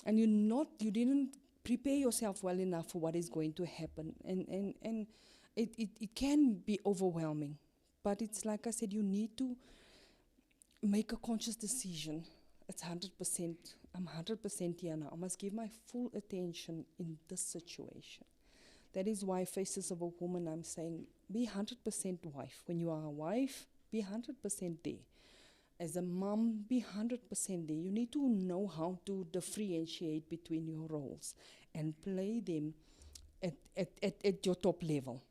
And you didn't prepare yourself well enough for what is going to happen. And it can be overwhelming. But it's like I said, you need to make a conscious decision. It's 100%. I'm 100% here now. I must give my full attention in this situation. That is why Faces of a Woman, I'm saying, be 100% wife. When you are a wife, be 100% there. As a mom, be 100% there. You need to know how to differentiate between your roles and play them at your top level.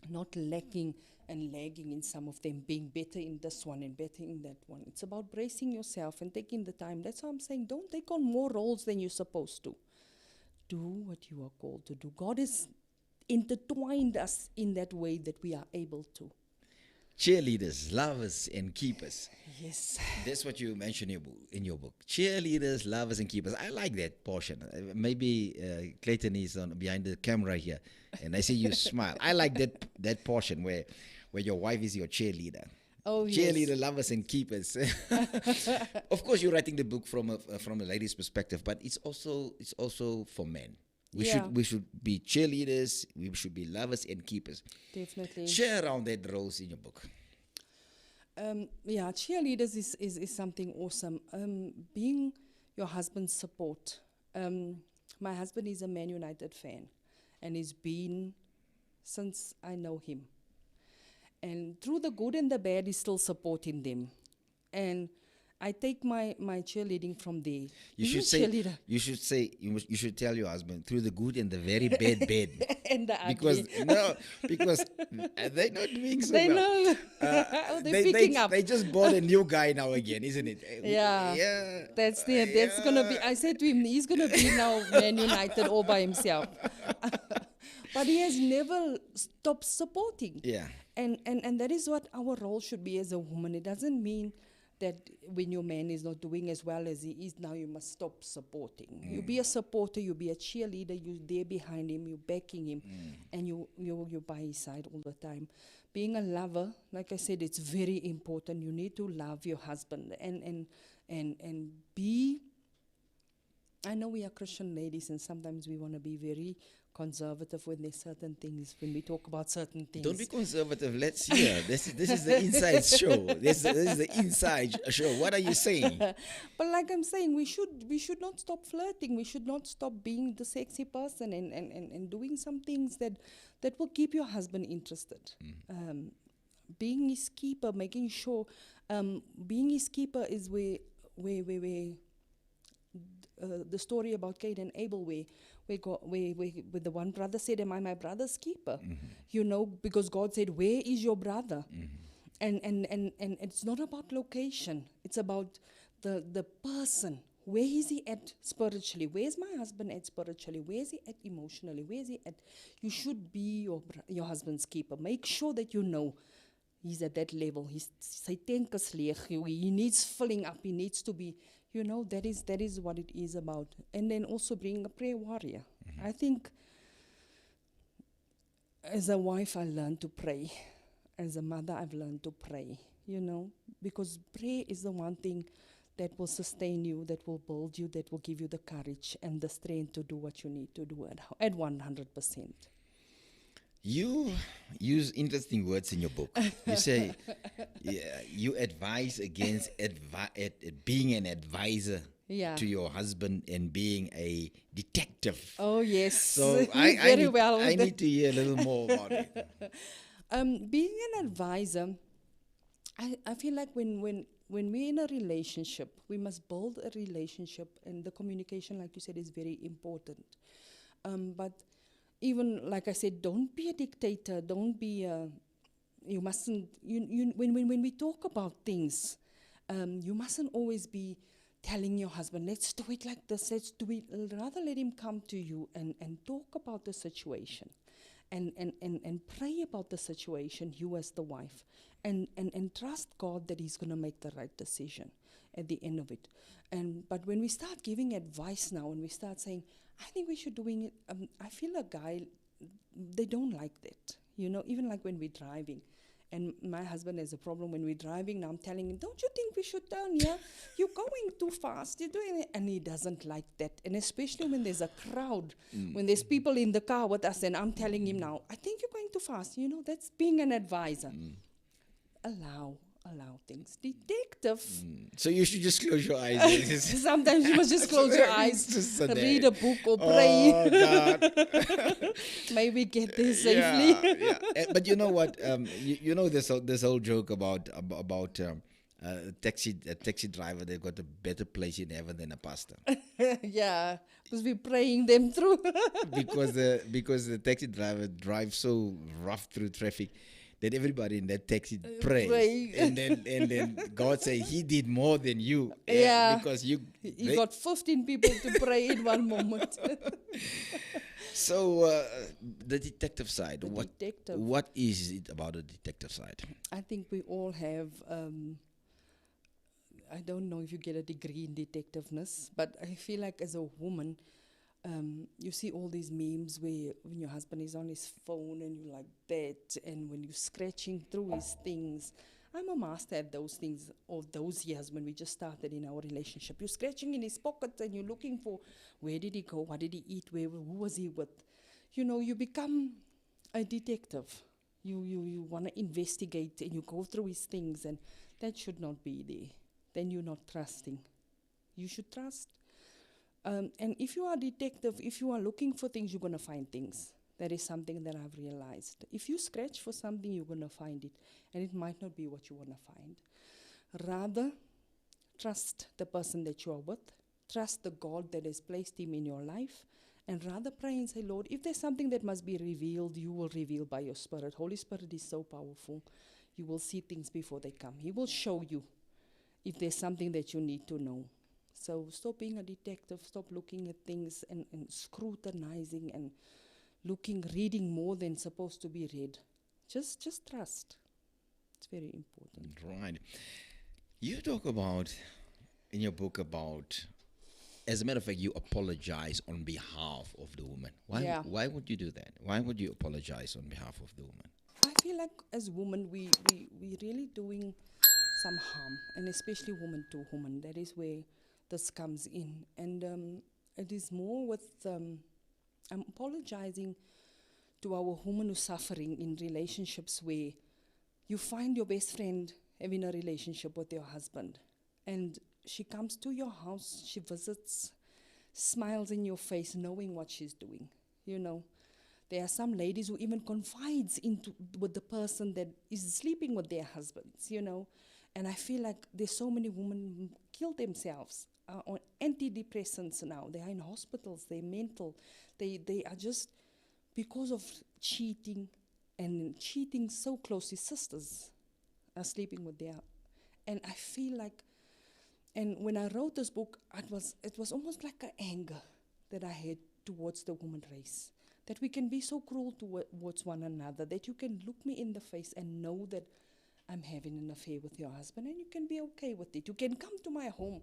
Not lacking and lagging in some of them, being better in this one and better in that one. It's about bracing yourself and taking the time. That's why I'm saying don't take on more roles than you're supposed to. Do what you are called to do. God has intertwined us in that way that we are able to. Cheerleaders, lovers, and keepers. Yes. That's what you mentioned in your book. Cheerleaders, lovers, and keepers. I like that portion. Maybe Clayton is behind the camera here, and I see you smile. I like that portion where your wife is your cheerleader. Oh, cheerleader, yes. lovers, and keepers. Of course, you're writing the book from a lady's perspective, but it's also for men. We should be cheerleaders. We should be lovers and keepers. Definitely. Share around that roles in your book. Cheerleaders is something awesome. Being your husband's support. My husband is a Man United fan, and he's been since I know him. And through the good and the bad, he's still supporting them. And I take my cheerleading from there. You should say. You should tell your husband through the good and the very bad bed. And the because ugly. because they're not doing so They well. know. Oh, they're picking up. They just bought a new guy now again, isn't it? Yeah. Yeah. That's gonna be. I said to him, he's gonna be now Man United all by himself. But he has never stopped supporting. Yeah. And that is what our role should be as a woman. It doesn't mean that when your man is not doing as well as he is now, you must stop supporting. You be a supporter, you be a cheerleader, you're there behind him, you're backing him, and you're by his side all the time. Being a lover, like I said, it's very important. You need to love your husband and be. I know we are Christian ladies, and sometimes we want to be very conservative when there's certain things, when we talk about certain things. Don't be conservative. Let's hear. This is the inside show. This is the inside show. What are you saying? But like I'm saying, we should not stop flirting. We should not stop being the sexy person and doing some things that will keep your husband interested. Being his keeper, making sure being his keeper is where the story about Cain and Abel, where the one brother said, "Am I my brother's keeper?" You know, because God said, "Where is your brother?" And it's not about location. It's about the person. Where is he at spiritually? Where's my husband at spiritually? Where is he at emotionally? Where is he at? You should be your husband's keeper. Make sure that you know he's at that level. Sy tank is leeg. He needs filling up. He needs to be. You know, that is what it is about. And then also being a prayer warrior. I think as a wife, I learned to pray. As a mother, I've learned to pray, you know, because prayer is the one thing that will sustain you, that will build you, that will give you the courage and the strength to do what you need to do at 100%. You use interesting words in your book. You say you advise against being an advisor to your husband and being a detective. Oh, yes. So I need to hear a little more about it. Being an advisor, I feel like when we're in a relationship, we must build a relationship, and the communication, like you said, is very important. But even, like I said, don't be a dictator. Don't be you mustn't, when we talk about things, you mustn't always be telling your husband, let's do it like this, let's do it. Rather let him come to you and talk about the situation and pray about the situation, you as the wife. And trust God that he's going to make the right decision at the end of it. But when we start giving advice now, and we start saying, I think we should doing it, I feel a guy, they don't like that. You know, even like when we're driving. And my husband has a problem when we're driving. Now I'm telling him, don't you think we should turn here? You're going too fast. You're doing it. And he doesn't like that. And especially when there's a crowd, when there's people in the car with us, and I'm telling him now, I think you're going too fast. You know, that's being an advisor. Allow things. Detective. So you should just close your eyes. Sometimes you must just close your eyes, read a book or pray. Oh, God. Maybe get there safely. Yeah. But you know what? You know this whole joke about a taxi driver. They've got a better place in heaven than a pastor. Yeah, because we're praying them through. because the taxi driver drives so rough through traffic that everybody in that taxi prays. And then God say he did more than you. Yeah. Because you got 15 people to pray in one moment. So the detective side. Detective. What is it about the detective side? I think we all have. I don't know if you get a degree in detectiveness, but I feel like as a woman, you see all these memes where when your husband is on his phone and you're like that, and when you're scratching through his things. I'm a master at those things, or those years when we just started in our relationship. You're scratching in his pocket and you're looking for where did he go, what did he eat, who was he with. You know, you become a detective. You want to investigate and you go through his things, and that should not be there. Then you're not trusting. You should trust. And if you are a detective, if you are looking for things, you're going to find things. That is something that I've realized. If you scratch for something, you're going to find it. And it might not be what you want to find. Rather, trust the person that you are with. Trust the God that has placed him in your life. And rather pray and say, Lord, if there's something that must be revealed, you will reveal by your Spirit. Holy Spirit is so powerful. You will see things before they come. He will show you if there's something that you need to know. So stop being a detective. Stop looking at things and scrutinizing and reading more than supposed to be read. Just trust. It's very important. Right. You talk about, in your book, about, as a matter of fact, you apologize on behalf of the woman. Why would you do that? Why would you apologize on behalf of the woman? I feel like as women, we really doing some harm, and especially woman to woman. That is where this comes in. And it is more with, I'm apologizing to our women who are suffering in relationships where you find your best friend having a relationship with your husband, and she comes to your house, she visits, smiles in your face, knowing what she's doing. You know, there are some ladies who even confides with the person that is sleeping with their husbands, you know. And I feel like there's so many women who kill themselves on antidepressants now. They are in hospitals, they're mental. They are just, because of cheating, and cheating so closely, sisters are sleeping with their, and I feel like, and when I wrote this book, it was almost like an anger that I had towards the woman race, that we can be so cruel towards one another, that you can look me in the face and know that I'm having an affair with your husband, and you can be okay with it. You can come to my home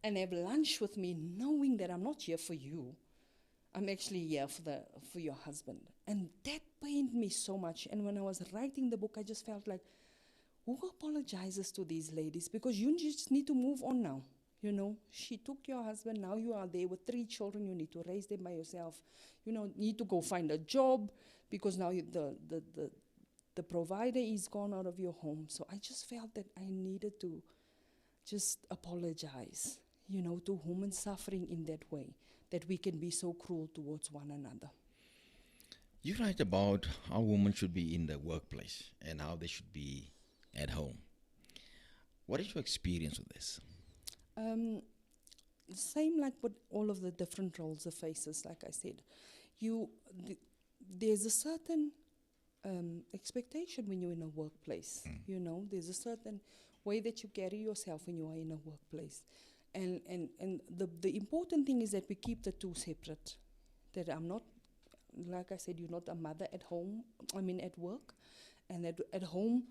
and have lunch with me, knowing that I'm not here for you. I'm actually here for your husband. And that pained me so much. And when I was writing the book, I just felt like, who apologizes to these ladies? Because you just need to move on now. You know, she took your husband. Now you are there with 3 children. You need to raise them by yourself. You know, need to go find a job, because now the provider is gone out of your home. So I just felt that I needed to just apologize, you know, to women suffering in that way, that we can be so cruel towards one another. You write about how women should be in the workplace and how they should be at home. What is your experience with this? Same like with all of the different roles of faces, like I said. There's a certain expectation when you're in a workplace. You know, there's a certain way that you carry yourself when you are in a workplace. And the important thing is that we keep the two separate. That I'm not, like I said, you're not a mother at home, at work, and at home,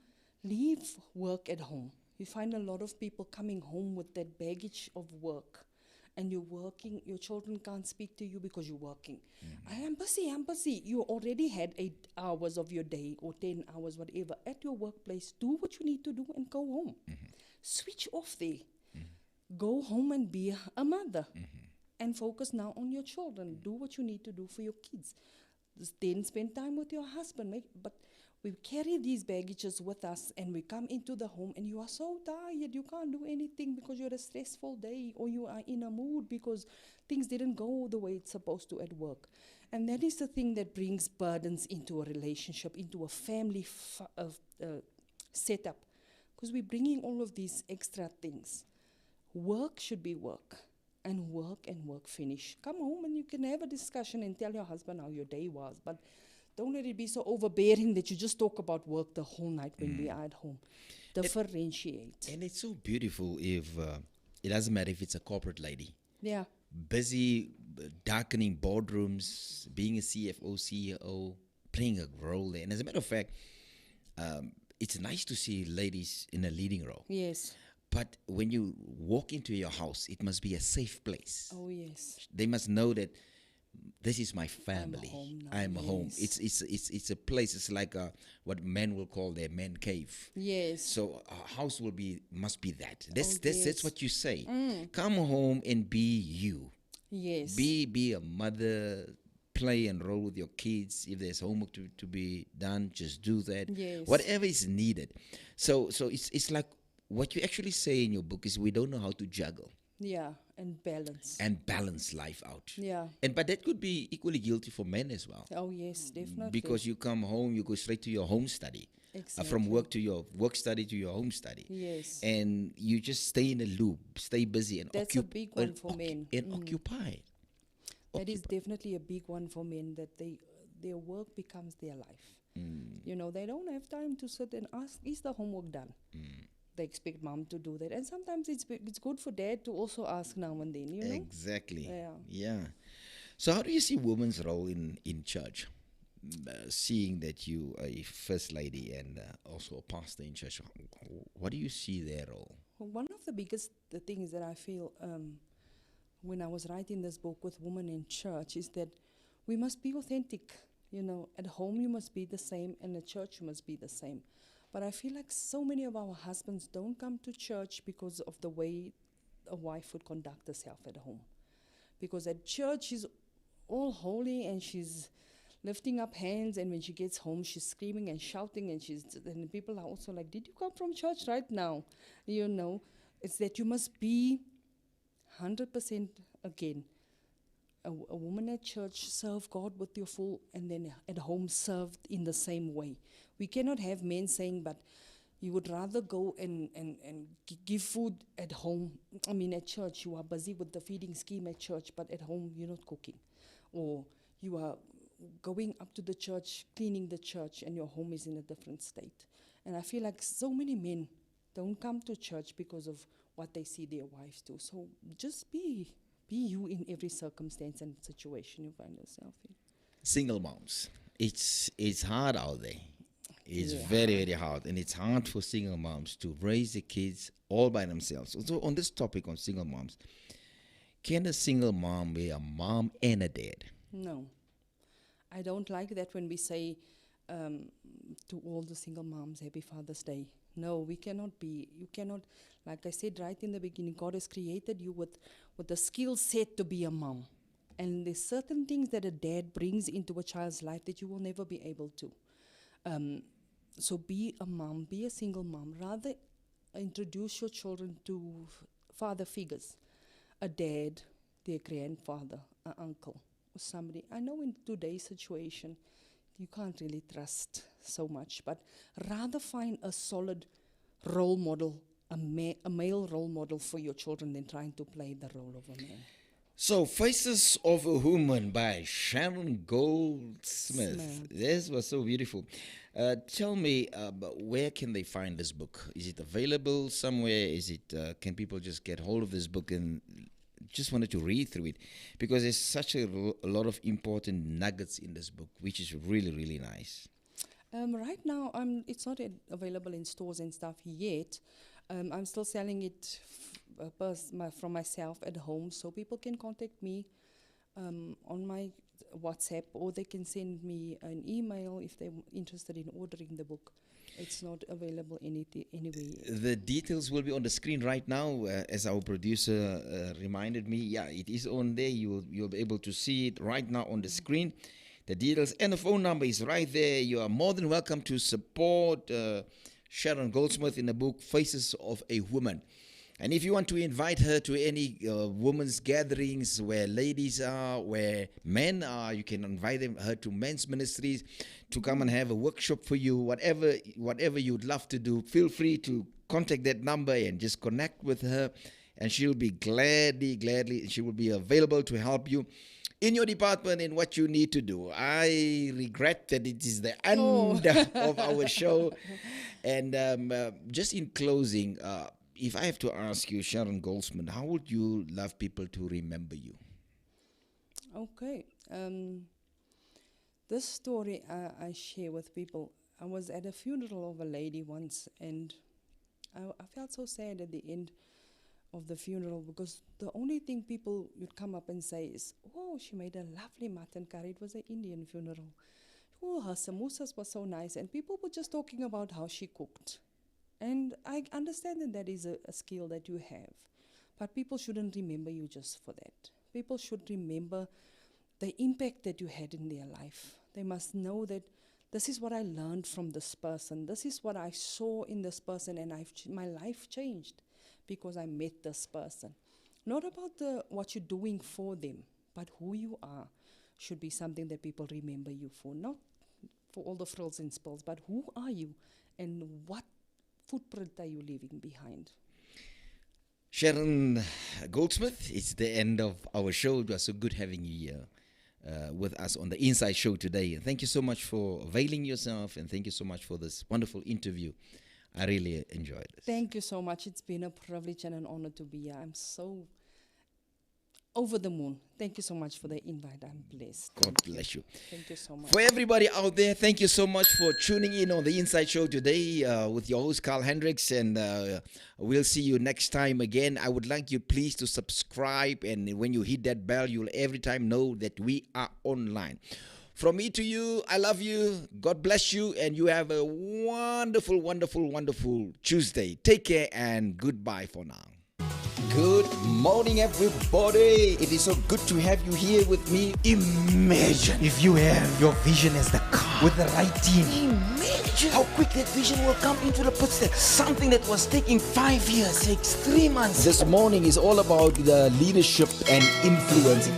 leave work at home. You find a lot of people coming home with that baggage of work, and you're working, your children can't speak to you because you're working. I'm busy. You already had 8 hours of your day or 10 hours, whatever, at your workplace. Do what you need to do and go home. Switch off there. Go home and be a mother. And focus now on your children. Do what you need to do for your kids. Then spend time with your husband. But we carry these baggages with us, and we come into the home, and you are so tired. You can't do anything because you're a stressful day, or you are in a mood because things didn't go the way it's supposed to at work. And that is the thing that brings burdens into a relationship, into a family setup, because we're bringing all of these extra things. Work should be work, and work finish. Come home and you can have a discussion and tell your husband how your day was, but don't let it be so overbearing that you just talk about work the whole night when we are at home. Differentiate. And it's so beautiful if, it doesn't matter if it's a corporate lady. Yeah. Busy darkening boardrooms, being a CFO, CEO, playing a role there. And as a matter of fact, it's nice to see ladies in a leading role. Yes. But when you walk into your house, it must be a safe place. Oh, yes. They must know that this is my family. I'm home. Yes. It's a place. It's like what men will call their man cave. Yes. So a house must be that. That's yes. what you say. Come home and be you. Yes. Be a mother. Play and roll with your kids. If there's homework to be done, just do that. Yes. Whatever is needed. So it's like what you actually say in your book is we don't know how to juggle. Yeah, and balance. and balance life out. Yeah. But that could be equally guilty for men as well. Oh yes, definitely. Because you come home, you go straight to your home study. From Exactly. work to your work study to your home study. Yes. And you just stay in a loop, stay busy and That's a big one for men. And occupy. That is definitely a big one for men, that their work becomes their life. You know, they don't have time to sit and ask, is the homework done? They expect mom to do that. And sometimes it's good for dad to also ask now and then, you know? Exactly. Yeah. So how do you see women's role in church? Seeing that you are a first lady and also a pastor in church, what do you see their role? One of the biggest things that I feel when I was writing this book with women in church is that we must be authentic. You know, at home you must be the same, and at church you must be the same. But I feel like so many of our husbands don't come to church because of the way a wife would conduct herself at home. Because at church she's all holy and she's lifting up hands, and when she gets home she's screaming and shouting, and people are also like, did you come from church right now? You know, it's that you must be 100% again. A woman at church serve God with your full, and then at home served in the same way. We cannot have men saying, but you would rather go and give food at home. I mean, at church, you are busy with the feeding scheme at church, but at home, you're not cooking. Or you are going up to the church, cleaning the church, and your home is in a different state. And I feel like so many men don't come to church because of what they see their wives do. So just be you in every circumstance and situation you find yourself in. Single moms, it's hard out there. It's Yeah. very, very hard, and it's hard for single moms to raise the kids all by themselves. So on this topic on single moms, can a single mom be a mom and a dad? No. I don't like that when we say to all the single moms, Happy Father's Day. No, we cannot be. You cannot, like I said right in the beginning, God has created you with the skill set to be a mom. And there's certain things that a dad brings into a child's life that you will never be able to. So be a mom, be a single mom. Rather introduce your children to father figures, a dad, their grandfather, an uncle, or somebody. I know in today's situation, you can't really trust so much, but rather find a solid role model, a male role model for your children than trying to play the role of a man. So, Faces of a Woman by Sheron Goldsmith. This was so beautiful. Tell me, where can they find this book? Is it available somewhere? Is it? Can people just get hold of this book and just wanted to read through it? Because there's such a lot of important nuggets in this book, which is really, really nice. Right now, it's not available in stores and stuff yet. I'm still selling it from myself at home, so people can contact me on my WhatsApp, or they can send me an email if they're interested in ordering the book. It's not available anywhere. The details will be on the screen right now, as our producer reminded me. Yeah, it is on there. You'll be able to see it right now on the screen. The details and the phone number is right there. You are more than welcome to support Sheron Goldsmith in the book Faces of a Woman. And if you want to invite her to any women's gatherings where ladies are, where men are, you can invite her to men's ministries to come and have a workshop for you. Whatever you'd love to do, feel free to contact that number and just connect with her. And she'll be gladly, she will be available to help you in your department in what you need to do. I regret that it is the end of our show. And just in closing, if I have to ask you, Sheron Goldsmith, how would you love people to remember you? Okay. This story I share with people. I was at a funeral of a lady once, and I felt so sad at the end of the funeral, because the only thing people would come up and say is, oh, she made a lovely mutton curry. It was an Indian funeral. Oh, her samosas were so nice. And people were just talking about how she cooked. And I understand that is a skill that you have. But people shouldn't remember you just for that. People should remember the impact that you had in their life. They must know that this is what I learned from this person. This is what I saw in this person, and my life changed because I met this person. Not about what you're doing for them, but who you are should be something that people remember you for. Not for all the frills and spills, but who are you and what footprint are you leaving behind? Sheron Goldsmith, it's the end of our show. It was so good having you here with us on the Inside Show today. And thank you so much for availing yourself, and thank you so much for this wonderful interview. I really enjoyed it. Thank you so much. It's been a privilege and an honor to be here. I'm so over the moon. Thank you so much for the invite. I'm blessed. God bless you. Thank you so much. For everybody out there, thank you so much for tuning in on the Inside Show today with your host, Carl Hendricks. And we'll see you next time again. I would like you please to subscribe. And when you hit that bell, you'll every time know that we are online. From me to you, I love you. God bless you. And you have a wonderful, wonderful, wonderful Tuesday. Take care and goodbye for now. Good morning, everybody. It is so good to have you here with me. Imagine if you have your vision as the car with the right team. Imagine how quick that vision will come into the picture. Something that was taking 5 years takes 3 months. This morning is all about the leadership and influence.